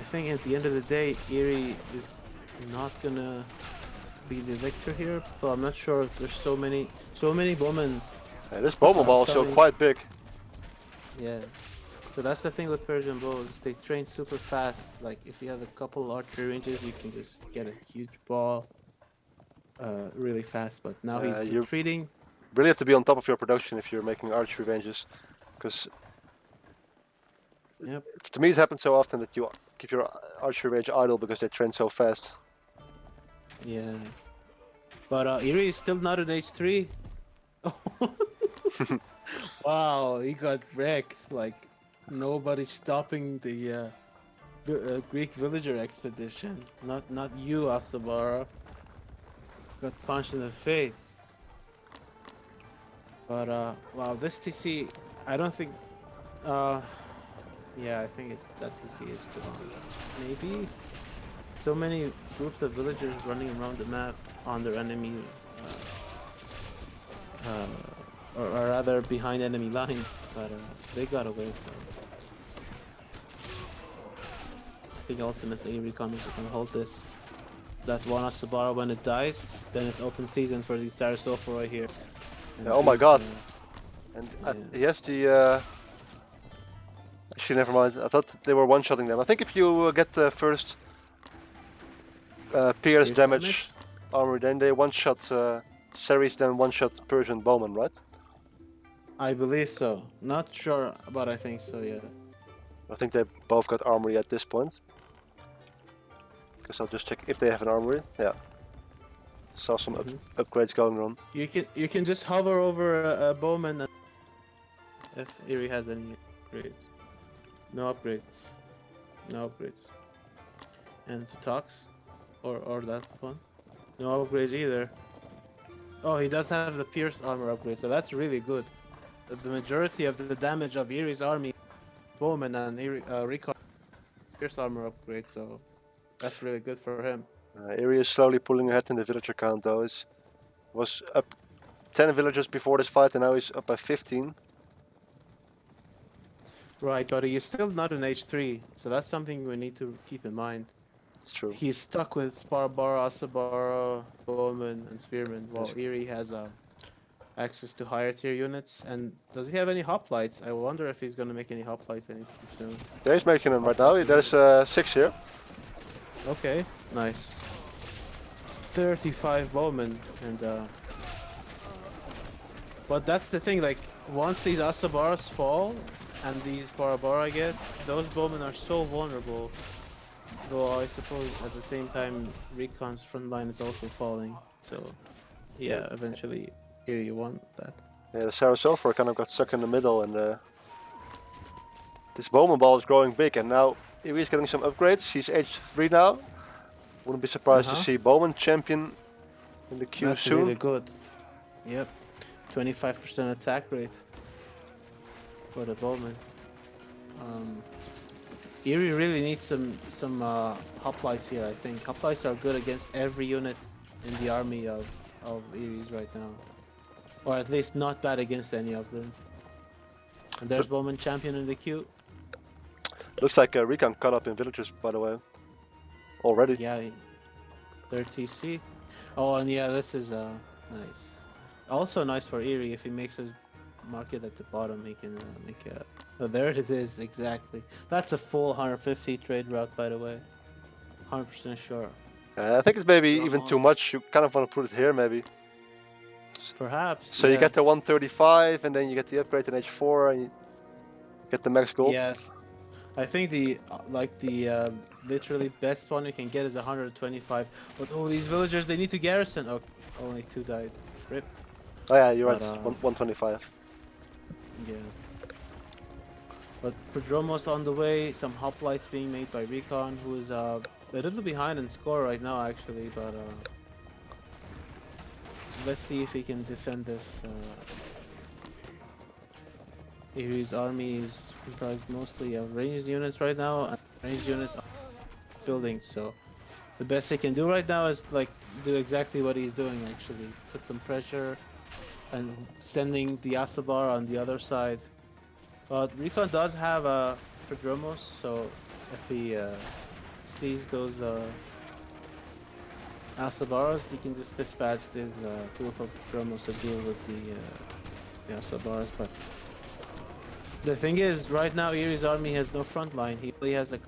think at the end of the day, Eery is not gonna be the victor here. So I'm not sure if there's so many Bowmans. This Bowman I'm ball is still telling, quite big. yeah. So that's the thing with Persian bows. They train super fast. Like if you have a couple archery ranges, you can just get a huge ball, really fast. But now he's You retreating. really have to be on top of your production if you're making archery ranges, because Yep. to me it happens so often that you keep your archery range idle because they train so fast. Yeah. But Eery is still not an H3. Wow, he got wrecked. Like nobody's stopping the Greek villager expedition. Not you, Asabara. Got punched in the face. But wow, this TC, I don't think. Uh, yeah, I think it's that TC is gone. Maybe so many groups of villagers running around the map on their enemy, or rather behind enemy lines. But they got away. So I think ultimately Recon is gonna hold this. That one Asabara when it dies, then it's open season for the Sarasofa right here. And Oh my he's god! And yeah. he has the. Actually, never mind. I thought they were one-shotting them. I think if you get the first pierce Pierce damage damage. armor, then they one-shot Ceres, then one-shot Persian Bowman, right? I believe so. Not sure, but I think so. Yeah. I think they both got armory at this point. Because I'll just check if they have an armory. Yeah. Saw some Hmm. upgrades going on. You can just hover over a bowman and if Eery has any upgrades. No upgrades. No upgrades. And talks, or that one. No upgrades either. Oh, he does have the pierce armor upgrade, so that's really good. The majority of the damage of Eerie's army, bowman and Recon pierce armor upgrade, so that's really good for him. Eery is slowly pulling ahead in the villager count though. He was up 10 villagers before this fight and now he's up by 15. Right, but he is still not an H3, so that's something we need to keep in mind. It's true. He's stuck with Sparbara, Asabara, Bowman, and Spearman, while Yes. Eery has access to higher tier units. And does he have any hoplites? I wonder if he's gonna make any hoplites anytime soon. Yeah, he's making them right now. Hoplites There's 6 here. okay, nice. 35 Bowman, and but that's the thing. Like once these Asabaras fall, and these Barabara, I guess, those Bowmen are so vulnerable. Though I suppose at the same time, Recon's front line is also falling. So Yeah, yeah, eventually here you want that. yeah the Sarasopher kind of got stuck in the middle and this Bowman ball is growing big and now Eery's getting some upgrades. He's H3 now. Wouldn't be surprised to Uh-huh. see Bowman champion in the queue That's soon. really good. Yep. 25% attack rate for the Bowman. Um, Eery really needs some hoplites here, I think. Hoplites are good against every unit in the army of Eerie's right now. Or at least not bad against any of them. And there's Look, Bowman champion in the queue. looks like Recon caught up in villagers, by the way, already. Yeah, third TC. Oh, and yeah, this is nice. Also nice for Eerie if he makes his market at the bottom, he can make a. Oh, there it is exactly. That's a full 150 trade route, by the way. 100% sure. I think it's maybe even too Strong. much. You kind of want to put it here, maybe. Perhaps, So you yeah. get the 135, and then you get the upgrade in H4, and you get the max gold. Yes. I think the literally best one you can get is 125. But oh, these villagers they need to garrison. Oh, only 2 died. Rip. Oh yeah, you're right. But 125. yeah. But Prodromos on the way. Some hoplites being made by Recon, who is a little behind in score right now actually. But let's see if he can defend this. Eerie's army is comprised mostly of ranged units right now, and ranged units are building. So the best he can do right now is like do exactly what he's doing actually, put some pressure and sending the Asabar on the other side. But Recon does have a Prodromos, so if he sees those Asabaras, he can just dispatch his two of Chromos to deal with the Asabaras. But the thing is, right now Eerie's army has no front line. He only has a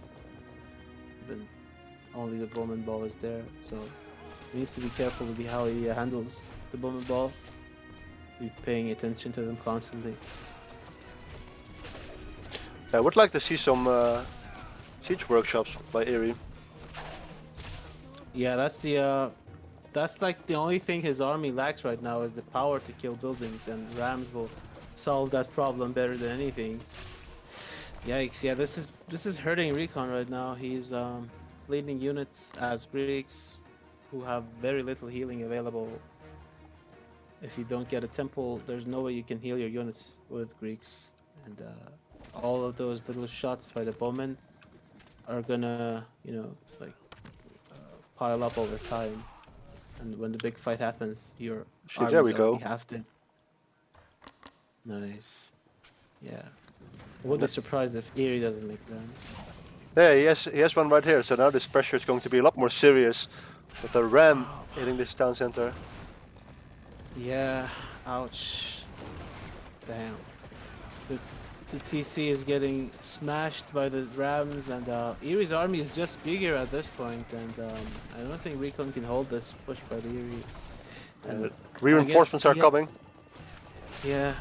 and only the Bowman Ball is there, so he needs to be careful with how he handles the Bowman Ball. Be paying attention to them constantly. I would like to see some siege workshops by Eery. Yeah, that's like the only thing his army lacks right now is the power to kill buildings, and Rams will solve that problem better than anything. Yikes! Yeah, this is hurting Recon right now. He's leading units as Greeks, who have very little healing available. If you don't get a temple, there's no way you can heal your units with Greeks, and all of those little shots by the bowmen are gonna, like pile up over time. And when the big fight happens, your See, there army's we already go. halved it. Nice. Yeah. I would be surprised if Eery doesn't make them. Yeah, he has one right here. So now this pressure is going to be a lot more serious with the ram Oh, hitting this town center. yeah. Ouch. Damn. The, the TC is getting smashed by the Rams, and Eerie's army is just bigger at this point, and I don't think Recon can hold this push by the Eerie. And I guess, Reinforcements are coming. yeah.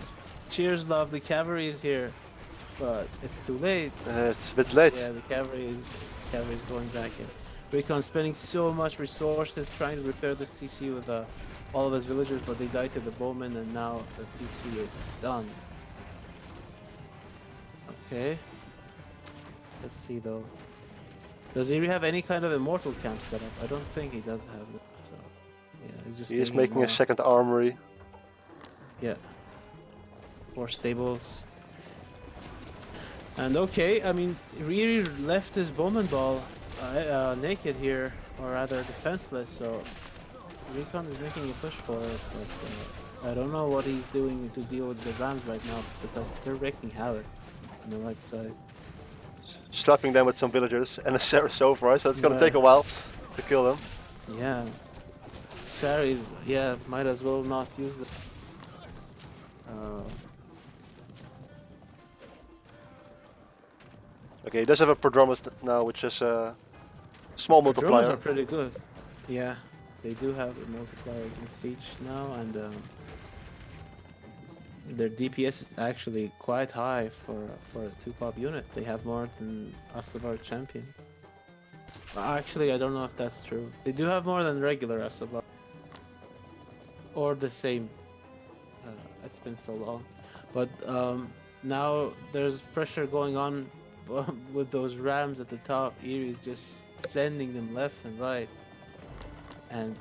Cheers, love. The cavalry is here, but it's too late. It's a bit late. Yeah, the cavalry is going back in. Recon spending so much resources trying to repair this TC with all of his villagers, but they died to the bowmen, and now the TC is done. Okay. Let's see though. Does he have any kind of immortal camp set up? I don't think he does have it. So yeah, he's just He is making a more. second armory. Yeah. More stables. And okay, I mean, Eery left his bowman ball naked here, or rather defenseless, so Recon is making a push for it, but I don't know what he's doing to deal with the Rams right now, because they're wreaking havoc on the right side. Slapping them with some villagers and a Sarasova, so it's gonna Yeah. take a while to kill them. Yeah. Saris, yeah, might as well not use it. Okay, he does have a Prodromus now, which is a small The drones are multiplier. pretty good. Yeah, they do have a multiplier against Siege now, and their DPS is actually quite high for a 2-pop unit. They have more than Asabar Champion. Actually, I don't know if that's true. They do have more than regular Asabar. Or the same. It's been so long. But now there's pressure going on with those Rams at the top. Eery is just sending them left and right. And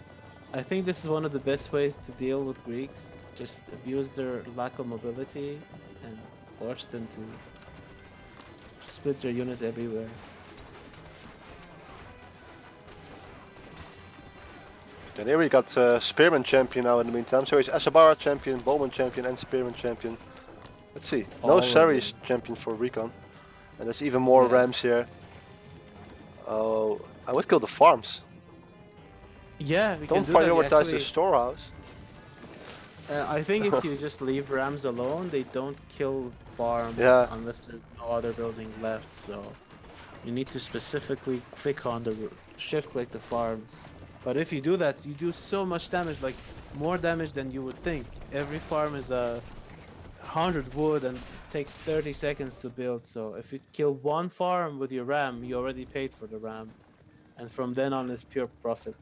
I think this is one of the best ways to deal with Greeks. Just abuse their lack of mobility and force them to split their units everywhere. And here we got Spearman champion now in the meantime. So he's Asabara champion, Bowman champion, and Spearman champion. Let's see. No All of Saris them. champion for Recon. And there's even more Yeah. Rams here. Oh, I would kill the farms. Yeah, we Don't can do that. prioritize Actually, the storehouse. I think if you just leave Rams alone, they don't kill farms Yeah. unless there's no other building left. So you need to specifically click on the shift click the farms. But if you do that, you do so much damage, like more damage than you would think. Every farm is 100 wood and it takes 30 seconds to build. So if you kill one farm with your ram, you already paid for the ram, and from then on it's pure profit.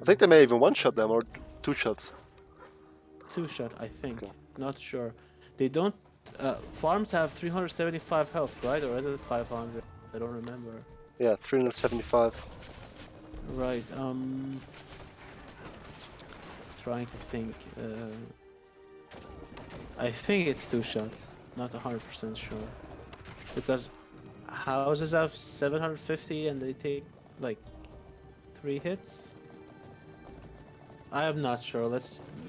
I think they may even one-shot them or two-shot. 2-shot, I think. Okay. Not sure. They don't. Farms have 375 health, right? Or is it 500? I don't remember. Yeah, 375. Right. Trying to think. I think it's 2 shots. Not 100% sure. Because houses have 750 and they take like 3 hits. I am not sure.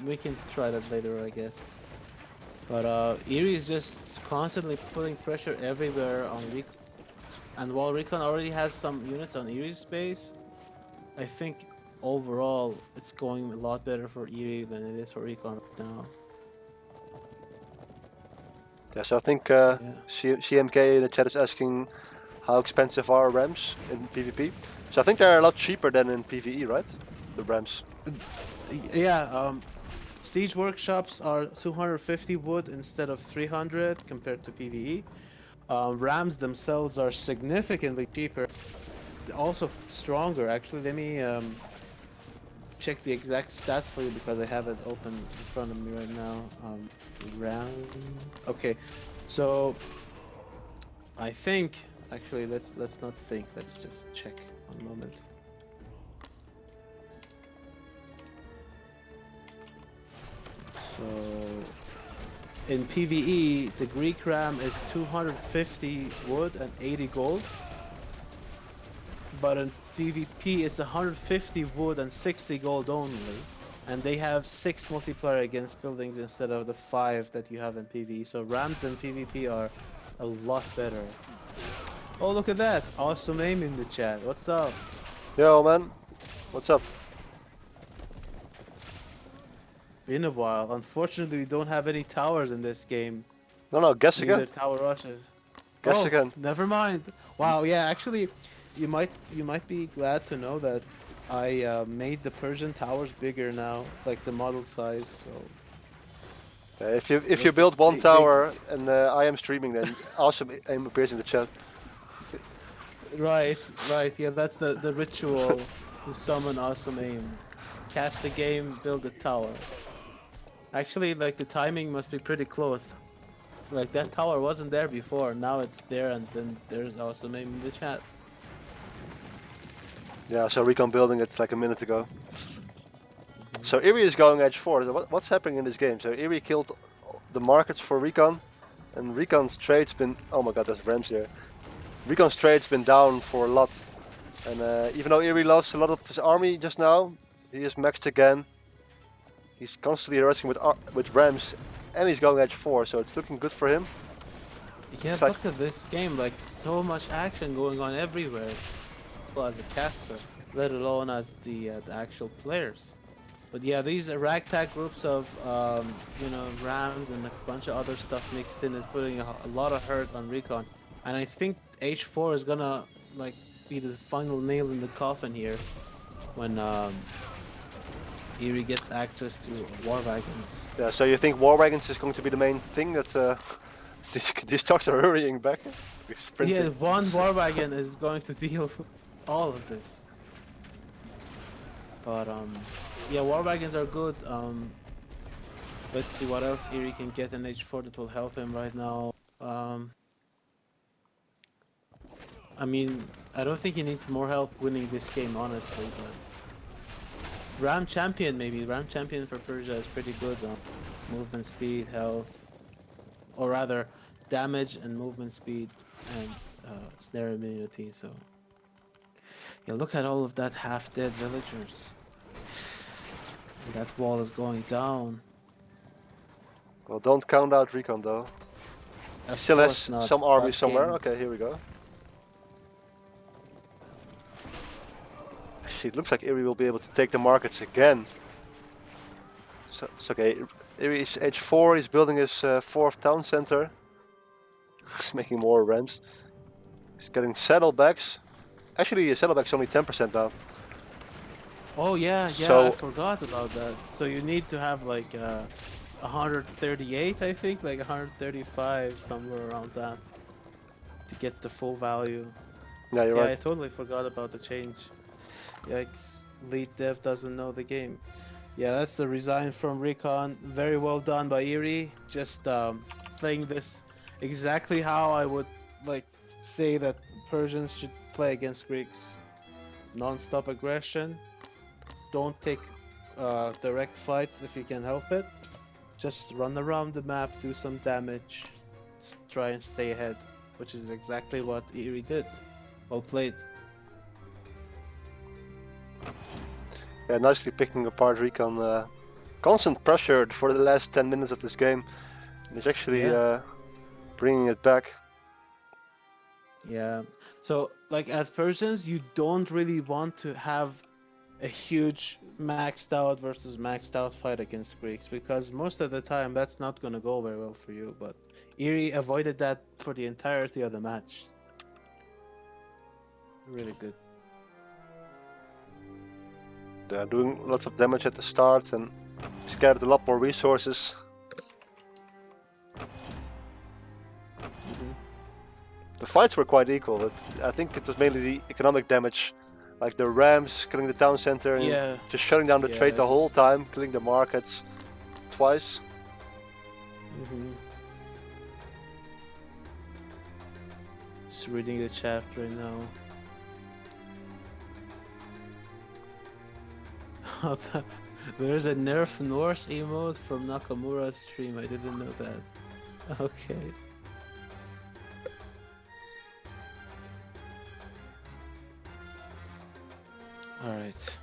We can try that later, I guess. But Eery is just constantly putting pressure everywhere on Recon. And while Recon already has some units on Eerie's space, I think overall it's going a lot better for Eery than it is for Recon right now. Yeah, so I think Yeah. CMK in the chat is asking how expensive are RAMs in PvP. So I think they're a lot cheaper than in PvE, right? The RAMs. Yeah, Siege workshops are 250 wood instead of 300 compared to PvE. Rams themselves are significantly cheaper, also stronger. Actually, let me check the exact stats for you because I have it open in front of me right now. Ram. Okay, so I think actually let's not think. Let's just check one moment. So in PvE, the Greek ram is 250 wood and 80 gold. But in PvP, it's 150 wood and 60 gold only. And they have 6 multiplier against buildings instead of the 5 that you have in PvE. So rams in PvP are a lot better. Oh, look at that. Awesome aim in the chat. What's up? Yo, man. What's up? Been a while. Unfortunately, we don't have any towers in this game. No, guess Neither again. tower rushes. Guess Oh, again. never mind. Wow, yeah, actually, you might be glad to know that I made the Persian towers bigger now, like the model size. So If you those build one they tower and I am streaming, then awesome aim appears in the chat. right, yeah, that's the ritual to summon awesome aim. Cast the game, build a tower. Actually, like the timing must be pretty close. Like that tower wasn't there before, now it's there, and then there's awesome aim in the chat. Yeah, so Recon building it like a minute ago. So Eery is going edge 4. So what's happening in this game? So Eery killed the markets for Recon, and Recon's trade's been... Oh my god, there's Rams here. Recon's trade's been down for a lot. And even though Eery lost a lot of his army just now, he is maxed again. He's constantly harassing with Rams, and he's going edge 4, so it's looking good for him. Yeah, It's like, look at this game, like so much action going on everywhere. Well, as a caster, let alone as the actual players. But yeah, these ragtag groups of Rams and a bunch of other stuff mixed in is putting a lot of hurt on Recon, and I think H4 is gonna like be the final nail in the coffin here when Eery gets access to war wagons. yeah, so you think War Wagons is going to be the main thing that these trucks are hurrying back? Yeah, Sprinting. one war wagon is going to deal with all of this. But yeah, war wagons are good. Let's see what else Eery can get in H4 that will help him right now. I mean, I don't think he needs more help winning this game, honestly. But Ram Champion, maybe. Ram Champion for Persia is pretty good on movement speed, health, or rather, damage and movement speed and snare immunity. So, yeah, look at all of that half-dead villagers. And that wall is going down. Well, don't count out Recon though. He Of still course has not. some armies Last somewhere. game. Okay, here we go. Actually, it looks like Eery will be able to take the markets again. So it's okay. Eery is H4. He's building his fourth town center. He's making more rams. He's getting saddlebags. Actually, saddlebags only 10% now. Oh yeah, yeah, I So forgot about that. So you need to have like 138, I think, like 135, somewhere around that, to get the full value. yeah, you're Yeah, right. I totally forgot about the change. Yikes, lead dev doesn't know the game. Yeah, that's the resign from Recon. Very well done by Eery. Just playing this exactly how I would like say that Persians should play against Greeks. Non-stop aggression. Don't take direct fights if you can help it. Just run around the map, do some damage, try and stay ahead, which is exactly what Eerie did. Well played. Yeah, nicely picking apart Recon. Constant pressure for the last 10 minutes of this game. He's actually Yeah, bringing it back. yeah. So, like, as Persians, you don't really want to have a huge maxed out versus maxed out fight against Greeks because most of the time that's not gonna go very well for you. But Eery avoided that for the entirety of the match. Really good. They're doing lots of damage at the start and he's gathered a lot more resources. Hmm. The fights were quite equal, but I think it was mainly the economic damage. Like the Rams killing the town center and Yeah, just shutting down the trade yeah, the whole just. time, killing the markets twice. Hmm. Just reading the chat right now. There's a Nerf Norse emote from Nakamura's stream. I didn't know that. Okay. All right.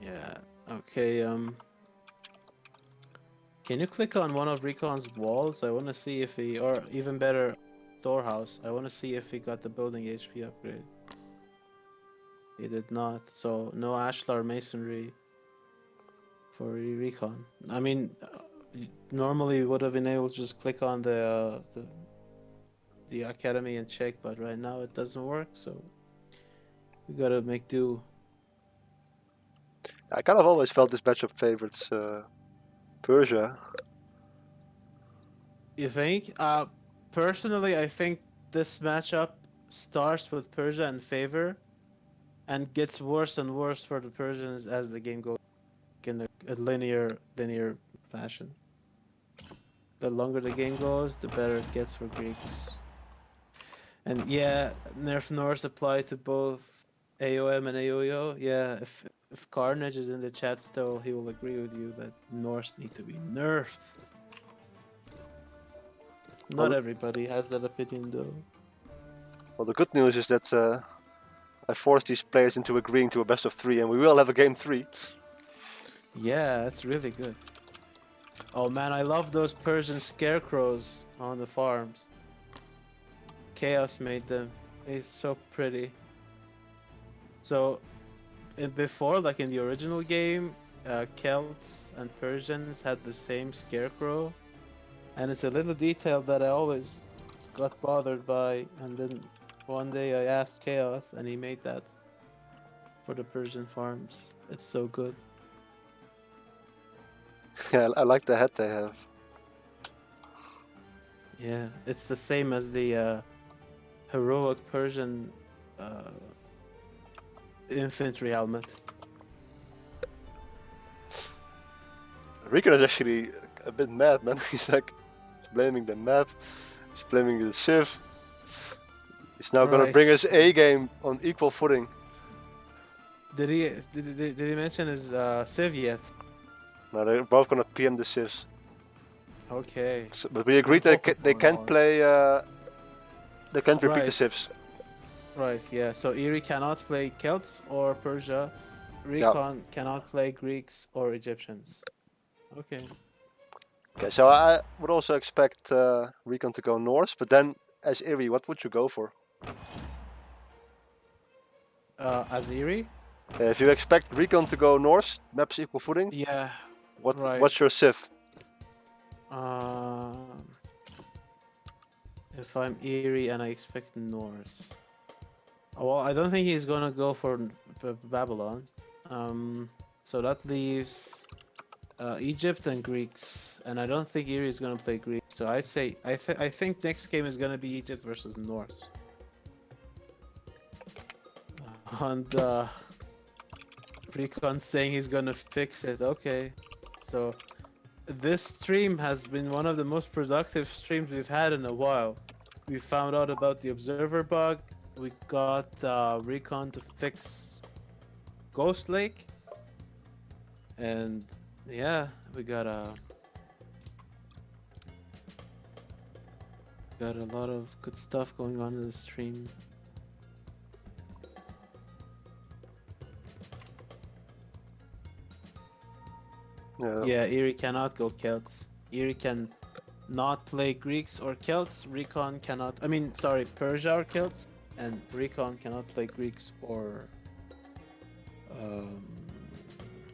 Yeah. Okay. Can you click on one of Recon's walls? I want to see if he, or even better, storehouse. I want to see if he got the building HP upgrade. He did not. So no Ashlar masonry for Recon. I mean, normally would have been able to just click on the academy and check, but right now it doesn't work. So we gotta make do. I kind of always felt this matchup favorites Persia. You think? Personally, I think this matchup starts with Persia in favor and gets worse and worse for the Persians as the game goes in a linear fashion. The longer the game goes, the better it gets for Greeks. And yeah, Nerf Norse apply to both AOM and AOYO. Yeah, if Carnage is in the chat still, he will agree with you that Norse need to be nerfed. Not Well, everybody has that opinion though. well the good news is that I forced these players into agreeing to a best of 3, and we will have a game 3. Yeah, that's really good. Oh man, I love those Persian scarecrows on the farms. Chaos made them. It's so pretty. So before, like in the original game, Celts and Persians had the same scarecrow, and it's a little detail that I always got bothered by. And then one day I asked Chaos, and he made that for the Persian farms. It's so good. Yeah, I like the hat they have. Yeah, it's the same as the heroic Persian uh, infantry helmet. Recon is actually a bit mad, man. He's like blaming the map, he's blaming the Civ. He's now gonna Right. bring his A game on equal footing. Did he mention his Civ yet? Now they're both gonna PM the Civs. Okay. So, but we agreed I'm that hoping they for can't Norse. play. They can't repeat the Right, Civs. right, yeah. So Eery cannot play Celts or Persia. Yeah. Recon cannot play Greeks or Egyptians. Okay. Okay, so I would also expect Recon to go Norse, but then as Eery, what would you go for? As Eery? If you expect Recon to go Norse, maps equal footing, Yeah, what's right. your Civ? Um, if I'm Eerie and I expect Norse. Oh, well, I don't think he's gonna go for Babylon. Um, so that leaves Egypt and Greeks, and I don't think Eerie is gonna play Greeks. So I say I think next game is gonna be Egypt versus Norse. And Recon saying he's gonna fix it. Okay, so this stream has been one of the most productive streams we've had in a while. We found out about the observer bug. We got Recon to fix Ghost Lake, and yeah, we got a lot of good stuff going on in the stream. Yeah. Yeah, Eery cannot go Celts. Eery can not play Greeks or Celts. Recon cannot. I mean, sorry, Persia or Celts, and Recon cannot play Greeks or um,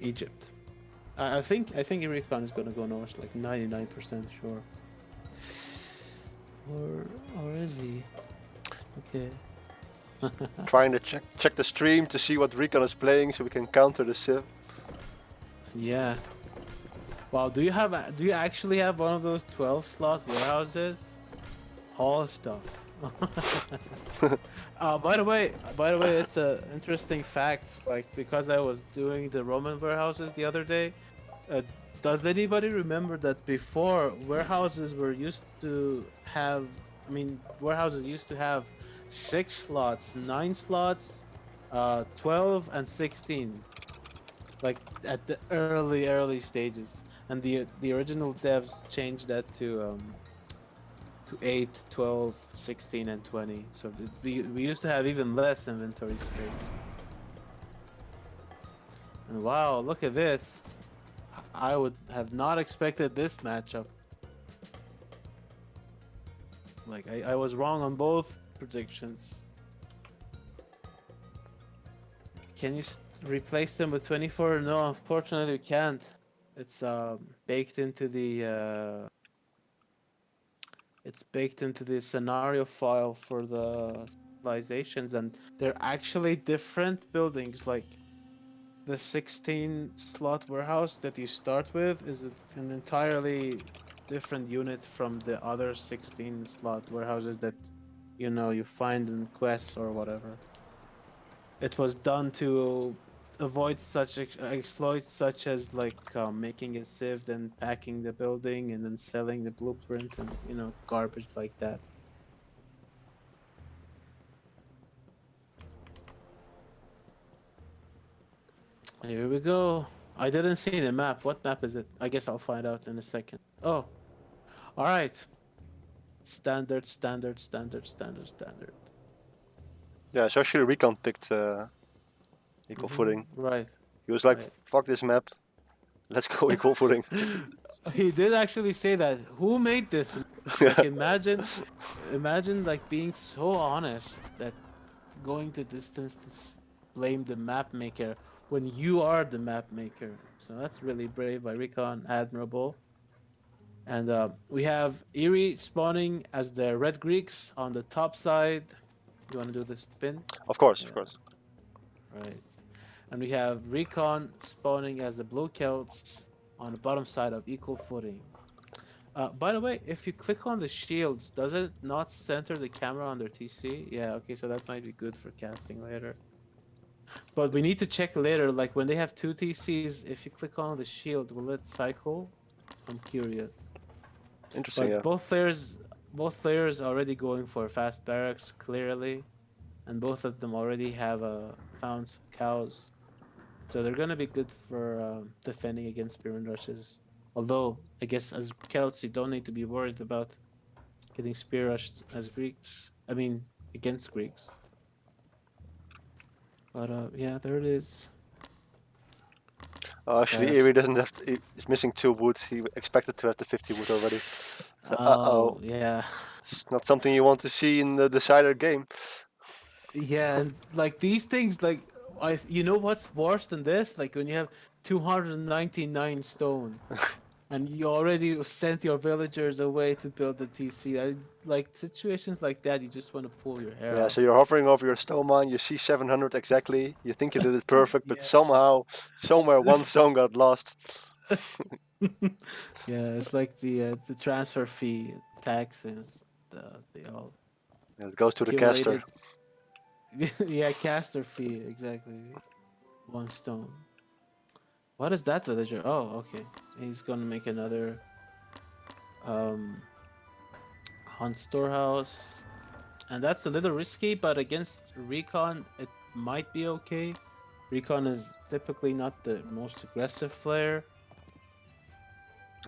Egypt. I think Recon is gonna go north, like 99% sure. Or is he? Okay. Trying to check the stream to see what Recon is playing so we can counter the Civ. Yeah. Wow. Do you actually have one of those 12-slot warehouses? All stuff. By the way, it's a interesting fact. Like because I was doing the Roman warehouses the other day. Uh, does anybody remember that before warehouses were used to have? I mean, warehouses used to have 6 slots, 9 slots, 12 and 16. Like at the early stages, and the original devs changed that to 8, 12, 16, and 20. So we used to have even less inventory space. And wow, look at this. I would have not expected this matchup. Like I was wrong on both predictions. Can you replace them with 24? No, unfortunately you can't. It's baked into the scenario file for the civilizations, and they're actually different buildings. Like the 16 slot warehouse that you start with is an entirely different unit from the other 16 slot warehouses that you find in quests or whatever. It was done to avoid such exploits such as like making a sieve, then packing the building and then selling the blueprint and garbage like that. Here we go. I didn't see the map. What map is it? I guess I'll find out in a second. Oh, all right. Standard, standard, standard, standard, standard. Yeah, so actually Recon picked equal footing. Right, He was like, right. fuck this map, let's go equal footing. He did actually say that. Who made this? Like, imagine like being so honest that going the distance to blame the map maker when you are the map maker. So that's really brave by Recon. Admirable. And we have Eery spawning as the Red Greeks on the top side. You want to do the spin? Of course, of Yeah, course. right. And we have Recon spawning as the Blue Celts on the bottom side of equal footing. By the way, if you click on the shields, does it not center the camera on their TC? Yeah, okay, so that might be good for casting later. But we need to check later, like when they have two TCs, if you click on the shield, will it cycle? I'm curious. Interesting, But yeah. both players already going for fast barracks clearly, and both of them already have found some cows, so they're gonna be good for defending against spearman rushes. Although I guess as Celts you don't need to be worried about getting spear rushed as Greeks. I mean against Greeks. But yeah, there it is. Actually, Barracks. Eery doesn't have. He's missing 2 wood. He expected to have the 50 wood already. So, Oh yeah. it's not something you want to see in the decider game. Yeah, and like these things, like you know what's worse than this? Like when you have 299 stone, and you already sent your villagers away to build the TC. Like situations like that, you just want to pull your hair Yeah, so out. you're hovering over your stone mine. You see 700 exactly. You think you did it perfect, but Yeah. somehow, somewhere, one stone got lost. Yeah, it's like the transfer fee taxes. They all Yeah, it goes to the caster. accumulated. Yeah, caster fee exactly. 1 stone. What is that villager? Oh, okay. He's gonna make another um hunt storehouse, and that's a little risky. But against Recon, it might be okay. Recon is typically not the most aggressive player.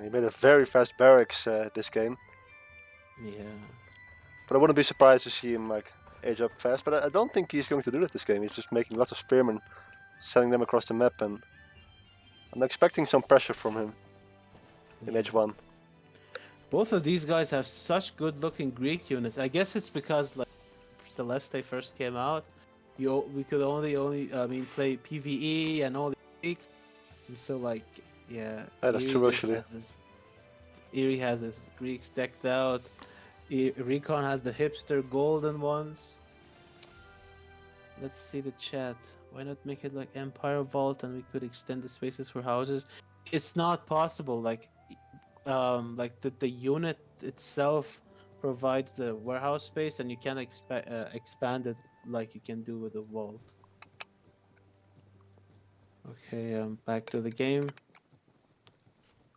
He made a very fast barracks this game, Yeah. but I wouldn't be surprised to see him like age up fast. But I don't think he's going to do that this game. He's just making lots of spearmen, sending them across the map, and I'm expecting some pressure from him in Yeah. H1. Both of these guys have such good-looking Greek units. I guess it's because like Celeste first came out, we could only I mean play PVE and all the Greeks, and so like yeah, Yeah, that's true actually. Eery has his Greeks decked out. Recon has the hipster golden ones. Let's see the chat. Why not make it like Empire Vault and we could extend the spaces for houses? It's not possible. Like the unit itself provides the warehouse space, and you can't expand it like you can do with the vault. Okay, back to the game.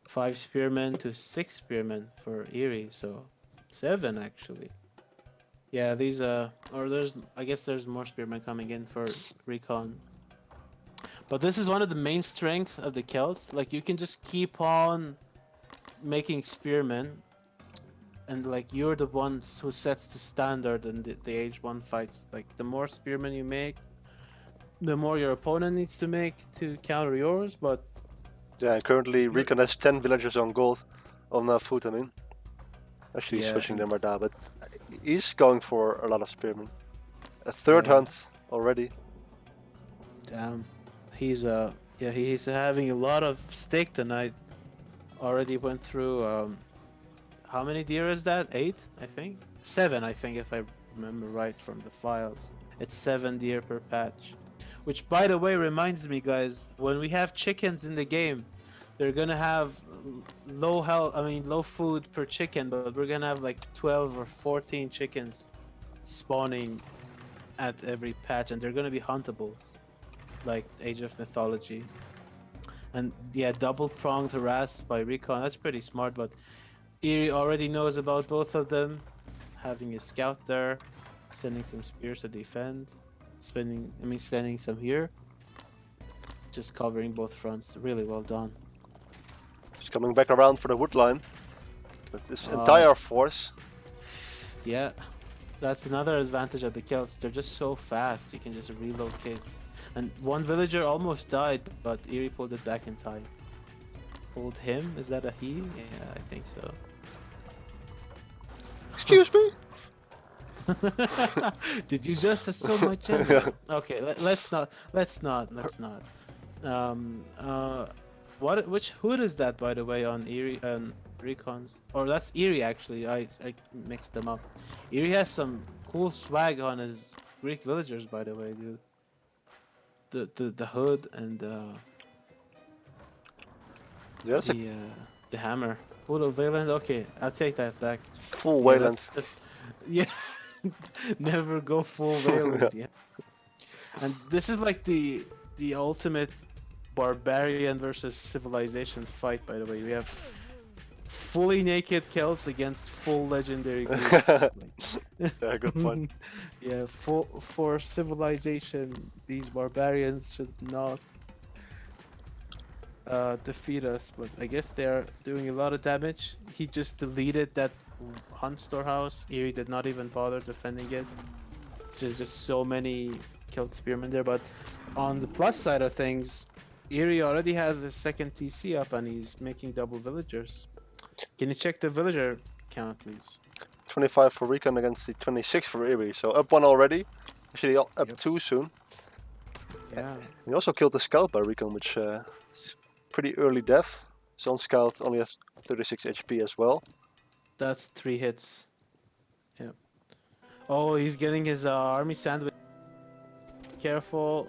5 spearmen to 6 spearmen for Eerie, so 7 actually. Yeah, these or there's I guess there's more spearmen coming in for Recon. But this is one of the main strengths of the Celts. Like you can just keep on making spearmen, and like you're the ones who sets the standard in the H1 fights. Like the more spearmen you make, the more your opponent needs to make to counter yours. But Yeah, and currently you're Recon has 10 villagers on gold, on foot. I mean, actually yeah, switching and them right now, but he's going for a lot of spearmen. A third yeah, hunt already. damn, he's yeah he's having a lot of stake tonight. Already went through how many deer is that? 8, I think. 7, I think, if I remember right from the files. It's 7 deer per patch. Which, by the way, reminds me, guys, when we have chickens in the game, they're gonna have low health. I mean, low food per chicken, but we're gonna have like 12 or 14 chickens spawning at every patch, and they're gonna be huntables, like Age of Mythology. And yeah, double pronged harass by Recon. That's pretty smart, but Eery already knows about both of them. Having a scout there, sending some spears to defend, sending some here. Just covering both fronts. Really well done. He's coming back around for the wood line with this Uh, entire force. yeah, that's another advantage of the Celts. They're just so fast. You can just relocate. And one villager almost died, but Eerie pulled it back in time. Pulled him? Is that a he? Yeah, I think so. Excuse me? Did you just assume my gender? Okay, let's not. Let's not. Let's not. What? Which hood is that, by the way, on Eery and Recons? Or that's Eery actually. I mixed them up. Eery has some cool swag on his Greek villagers, by the way, dude. The hood and Yeah, that's a the hammer. Hood of Valen. Okay, I'll take that back. full Yeah, Wayland. that's just yeah. Never go full Yeah. Valen. Yeah. And this is like the ultimate barbarian versus civilization fight. By the way, we have fully naked Celts against full legendary Greeks. Yeah, good point. Yeah, for civilization, these barbarians should not defeat us. But I guess they're doing a lot of damage. He just deleted that hunt storehouse. Eerie did not even bother defending it. There's just so many killed spearmen there. But on the plus side of things, Eerie already has his second TC up and he's making double villagers. Can you check the villager count, please? 25 for Recon against the 26 for Eery. So up one already. Actually, up Yep. two soon. Yeah. He also killed the scout by Recon, which is pretty early death. His own scout only has 36 HP as well. That's 3 hits. Yep. Oh, he's getting his army sandwich. Careful.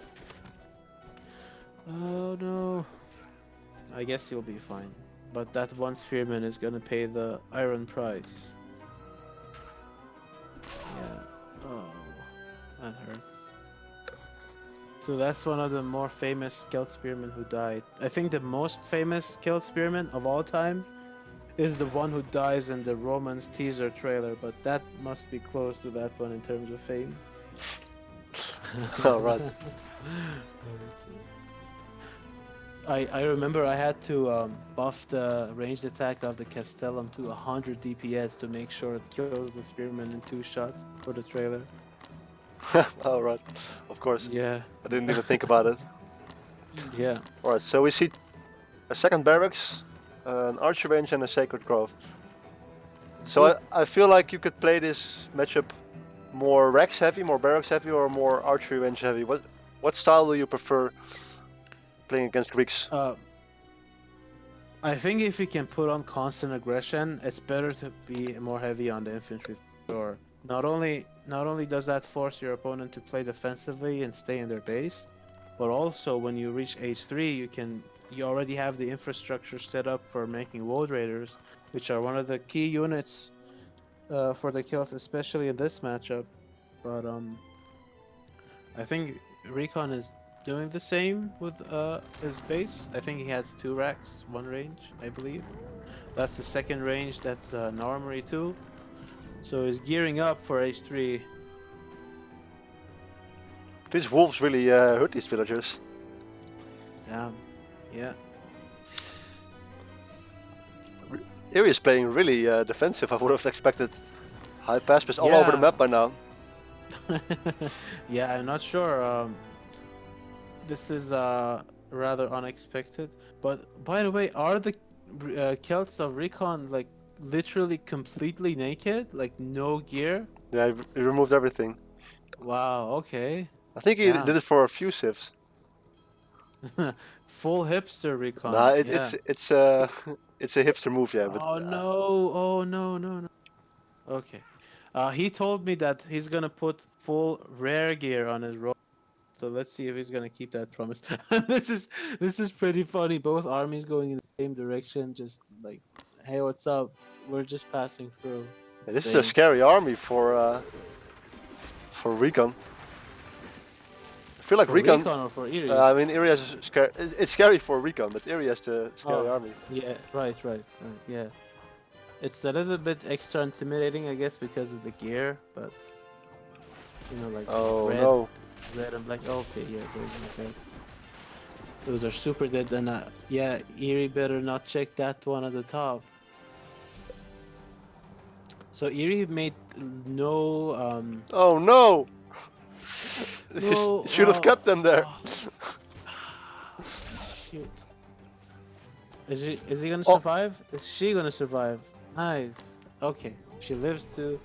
Oh no. I guess he'll be fine. But that one spearman is gonna pay the iron price. Yeah. Oh, that hurts. So that's one of the more famous Celt spearmen who died. I think the most famous Celt spearman of all time is the one who dies in the Romans teaser trailer, but that must be close to that one in terms of fame. Alright. I remember I had to buff the ranged attack of the Castellum to 100 DPS to make sure it kills the spearman in 2 shots for the trailer. Alright. Of course. Yeah. I didn't even think about it. Yeah. Alright, so we see a second barracks, an archer range, and a sacred grove. So Good. I feel like you could play this matchup more Rex heavy, more barracks heavy, or more archery range heavy. What style do you prefer playing against Greeks? I think if you can put on constant aggression, it's better to be more heavy on the infantry for sure. Not only does that force your opponent to play defensively and stay in their base, but also when you reach H3, you already have the infrastructure set up for making Woad Raiders, which are one of the key units for the kills, especially in this matchup. But I think Recon is doing the same with his base. I think he has 2 racks, 1 range, I believe. That's the second range. That's an armory too. So he's gearing up for H3. These wolves really hurt these villagers. Damn. Yeah. Eery is playing really defensive. I would have expected high pass all over the Yeah. map by now. Yeah, I'm not sure. This is rather unexpected. But by the way, are the Celts of Recon like literally completely naked? Like no gear? Yeah, he removed everything. Wow, okay. I think he did Damn. it for a few civs. Full hipster Nah, Recon. Yeah. it's it's a hipster move, yeah. But Oh no. Oh no, no, no. Okay. He told me that he's gonna put full rare gear on his road. So let's see if he's gonna keep that promise. This is pretty funny. Both armies going in the same direction, just like, hey, what's up? We're just passing through. yeah, this is a Insane. scary army for Recon. I feel like For Recon. Recon or for Eerie? I mean, Eery has a it's scary for Recon, but Eery has the scary Oh, army. yeah, right, yeah. It's a little bit extra intimidating, I guess, because of the gear, but like Oh red, no! red and black. Okay, yeah, those are super dead. And yeah, Eerie better not check that one at the top. So Eerie made no Oh no! no Should have kept them there. shoot. Is he gonna Oh, survive? Is she gonna survive? Nice. Okay. She lives to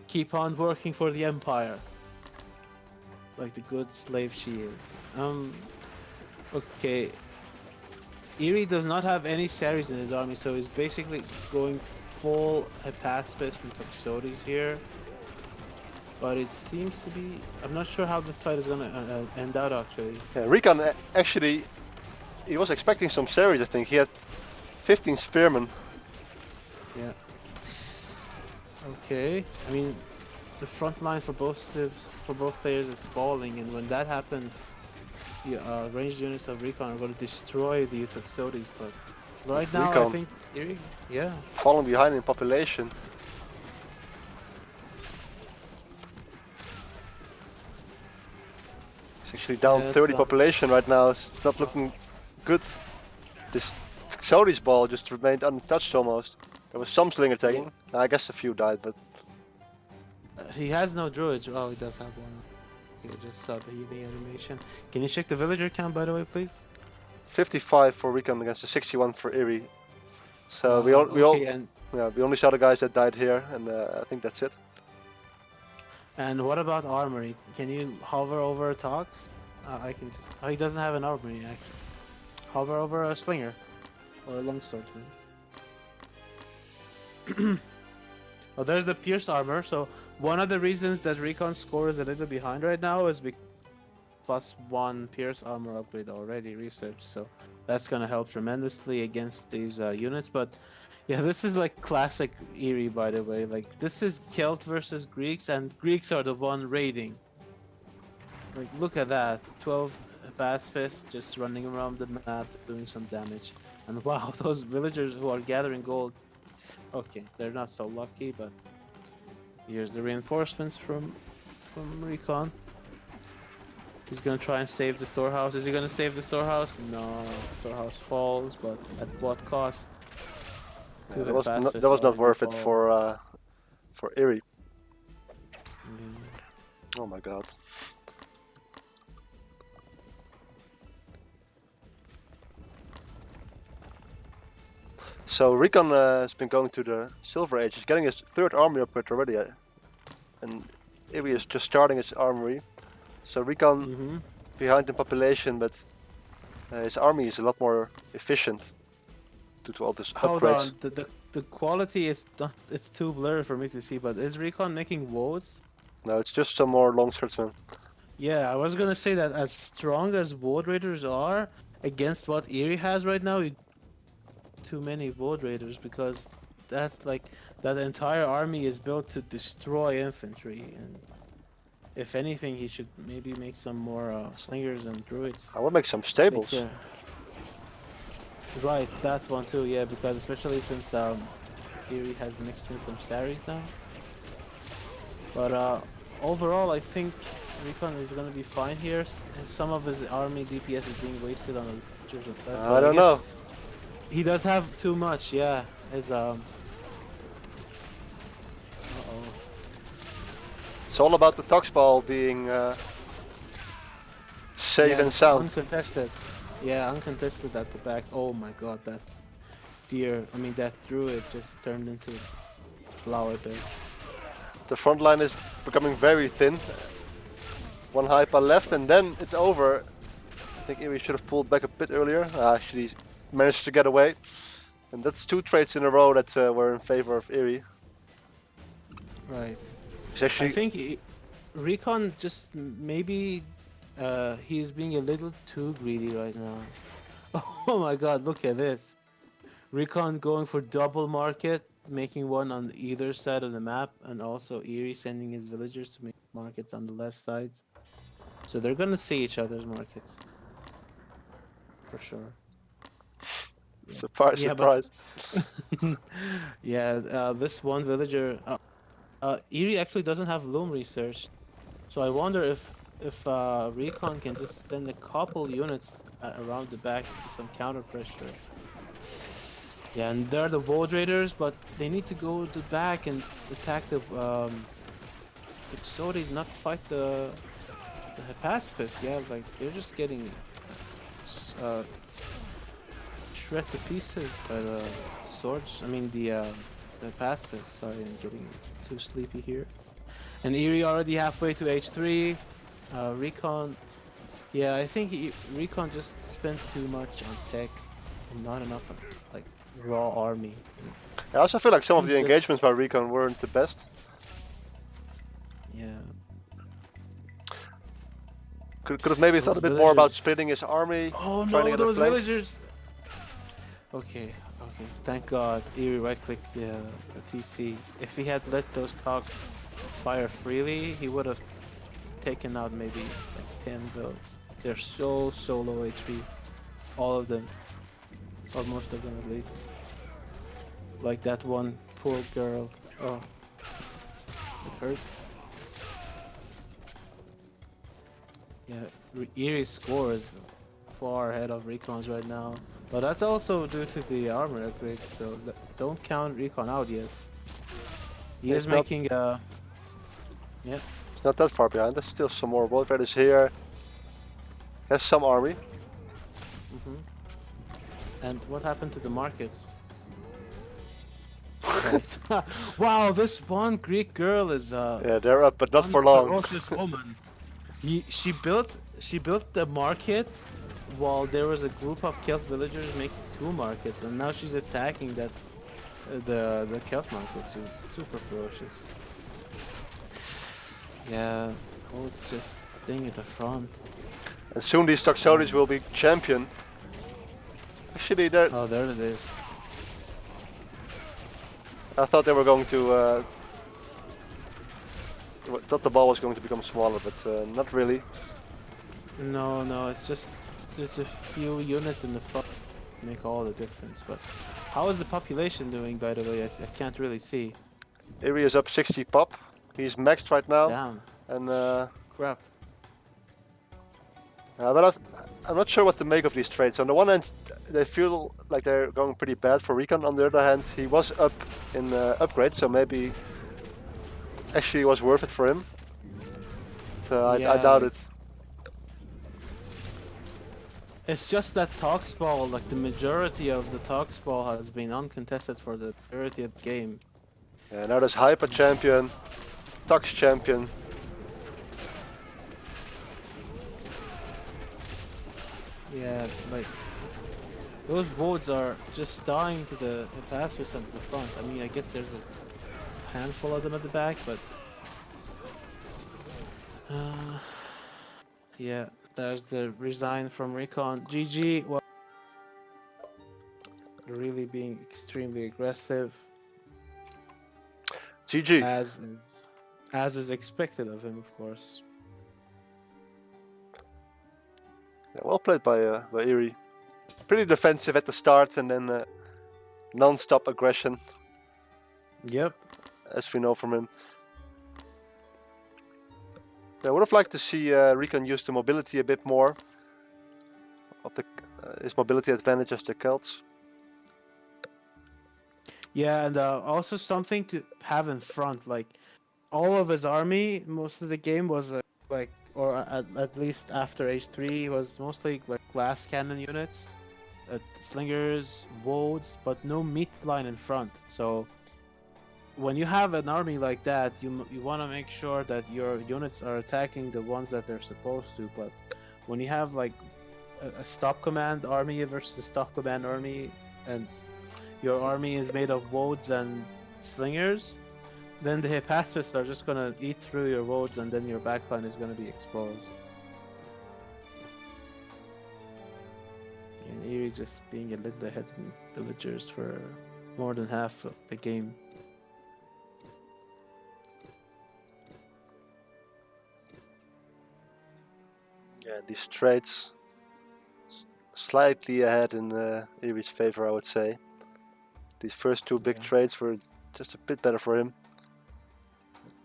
keep on working for the Empire. Like the good slave she is. Okay. Eerie does not have any Saris in his army, so he's basically going full Hypaspis and Toxotes here. But it seems to be... I'm not sure how this fight is gonna end out, actually. yeah, Recon actually, he was expecting some series. I think he had 15 spearmen. Yeah. Okay. I mean, the front line for both civs, for both players is falling, and when that happens, the ranged units of Recon are going to destroy the Toxotes. But right now, I Recon think Eerie, yeah. falling behind in population. It's actually down Yeah, 30 population right now. It's not looking good. This Saudis ball just remained untouched almost. There was some slinger tagging. I guess a few died, but He has no druids. Oh, he does have one. Okay, just saw the healing animation. Can you check the villager count, by the way, please? 55 for Recon against the 61 for Eery. So we Okay, and only saw the guys that died here, and I think that's it. what about armory? Can you hover over Tox? I can just... Oh, he doesn't have an armory, actually. Hover over a slinger. Or a longswordman. Oh, there's the pierced armor. So one of the reasons that Recon's score is a little behind right now is because +1 pierce armor upgrade already researched. So that's gonna help tremendously against these units. But yeah, this is like classic Eerie, by the way. Like this is Celt versus Greeks, and Greeks are the one raiding. Like look at that, 12 Bass just running around the map doing some damage. And wow, those villagers who are gathering gold. Okay, they're not so lucky, but here's the reinforcements from Recon. He's gonna try and save the storehouse. Is he gonna save the storehouse? No, storehouse falls, but at what cost? Yeah, that was not worth it for Eery. Oh my god. So Recon has been going to the Silver Age. He's getting his third army upgrade already, and Eery is just starting his armory. So Recon Mm-hmm. behind in population, but his army is a lot more efficient due to all these Hold upgrades. on, the quality is not. It's too blurry for me to see. But is Recon making woads? No, it's just some more long swordsmen. Yeah, I was gonna say that as strong as Woad Raiders are against what Eerie has right now, you too many Woad Raiders because that's like that entire army is built to destroy infantry, and if anything, he should maybe make some more slingers and druids. I would make some Take stables. care. Right, that one too. Yeah, because especially since Eerie has mixed in some Saris now. But overall, I think Recon is gonna be fine here. And some of his army DPS is being wasted on the Rangers of Death, I but I don't guess know. he does have too much. Yeah, his Uh-oh. It's all about the Tox Ball being safe Yeah, and sound. uncontested. Yeah, uncontested at the back. Oh my god, that deer. I mean, that druid just turned into a flower bed. The front line is becoming very thin. One hyper left, and then it's over. I think Eery should have pulled back a bit earlier. Actually, managed to get away. And that's two trades in a row that were in favor of Eery. Right. He's I actually think Recon just maybe he's being a little too greedy right now. Oh my god, look at this. Recon going for double market, making one on either side of the map, and also Eerie sending his villagers to make markets on the left sides. So they're gonna see each other's markets for sure. Yeah. surprise, Yeah, but surprise. yeah, this one villager, Eerie actually doesn't have loom research, so I wonder if Recon can just send a couple units around the back to some counter pressure. Yeah, and they're the Woad Raiders, but they need to go to back and attack the Xores, not fight the pacifists. Yeah, like they're just getting uh shred to pieces by the swords. I mean the pacifists. Sorry, I'm getting too sleepy here. And Eerie already halfway to H3. Recon. Yeah, I think Recon just spent too much on tech and not enough on like raw army. I also feel like some of He's the just engagements by Recon weren't the best. yeah. Could have maybe thought Those a bit more about villagers. splitting his army, Oh trying to no, get a those flank. villagers. Okay, okay. Thank God, Eerie right-clicked the TC. If he had let those talks fire freely, he would have taken out maybe like 10 vills. They're so low HP, all of them, or most of them at least. Like that one poor girl. Oh, it hurts. Yeah, Eerie's score is far ahead of Recon's right now. But that's also due to the armor upgrade, so don't count Recon out yet. He is It's not making yeah. it's not that far behind. There's still some more World Raiders here. Has some army. hmm And what happened to the markets? Right. Wow, this one Greek girl is Yeah, they're up, but not one for long. ferocious woman. She built the market while there was a group of Celt villagers making two markets, and now she's attacking that the Celt market. She's super ferocious. Yeah, oh, it's just staying at the front. And soon these Toxotes will be champion. Actually, Oh, there it is. I thought they were going to. Thought the ball was going to become smaller, but not really. No, no, it's just there's a few units in the front make all the difference. But how is the population doing, by the way? I can't really see. Eery is up 60 pop. He's maxed right now, Damn, and crap. but I'm not sure what to make of these trades. On the one hand, they feel like they're going pretty bad for Recon. On the other hand, he was up in upgrade, so maybe actually it was worth it for him. But, I Yeah, doubt like it. It's just that Tox Ball, like the majority of the Tox Ball has been uncontested for the majority of the game. Yeah, now there's Hyper Champion, Tux Champion. Yeah, like those boards are just dying to the passers at the front. I mean, I guess there's a handful of them at the back, but uh, yeah, there's the resign from Recon. GG, well, really being extremely aggressive, GG. as is, as is expected of him, of course. Yeah, well played by Eery. Pretty defensive at the start and then non-stop aggression, Yep. as we know from him. I would have liked to see Recon use the mobility a bit more of his mobility advantage as the Celts. Yeah, and also something to have in front, like all of his army, most of the game was like, or at least after H3, was mostly like glass cannon units, slingers, woads, but no meat line in front. So when you have an army like that, you want to make sure that your units are attacking the ones that they're supposed to. But when you have like a stop command army versus a stop command army, and your army is made of woads and slingers, then the pacifists are just gonna eat through your roads, and then your backline is gonna be exposed. And Eery just being a little ahead in villagers for more than half of the game. Yeah, these trades slightly ahead in Eerie's favor, I would say. These first two big Yeah. trades were just a bit better for him.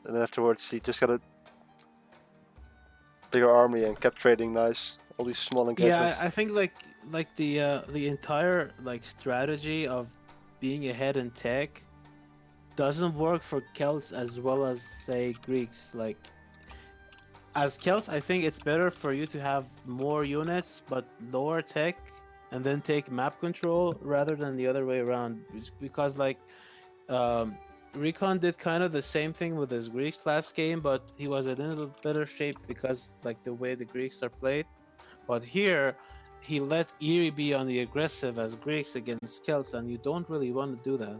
And then afterwards, he just got a bigger army and kept trading nice. All these small engagements. Yeah, I think like the entire like strategy of being ahead in tech doesn't work for Celts as well as say Greeks. Like as Celts, I think it's better for you to have more units but lower tech and then take map control rather than the other way around. Because like um, Recon did kind of the same thing with his Greeks last game, but he was in a little better shape because like the way the Greeks are played. But here, he let Eery be on the aggressive as Greeks against Celts, and you don't really want to do that.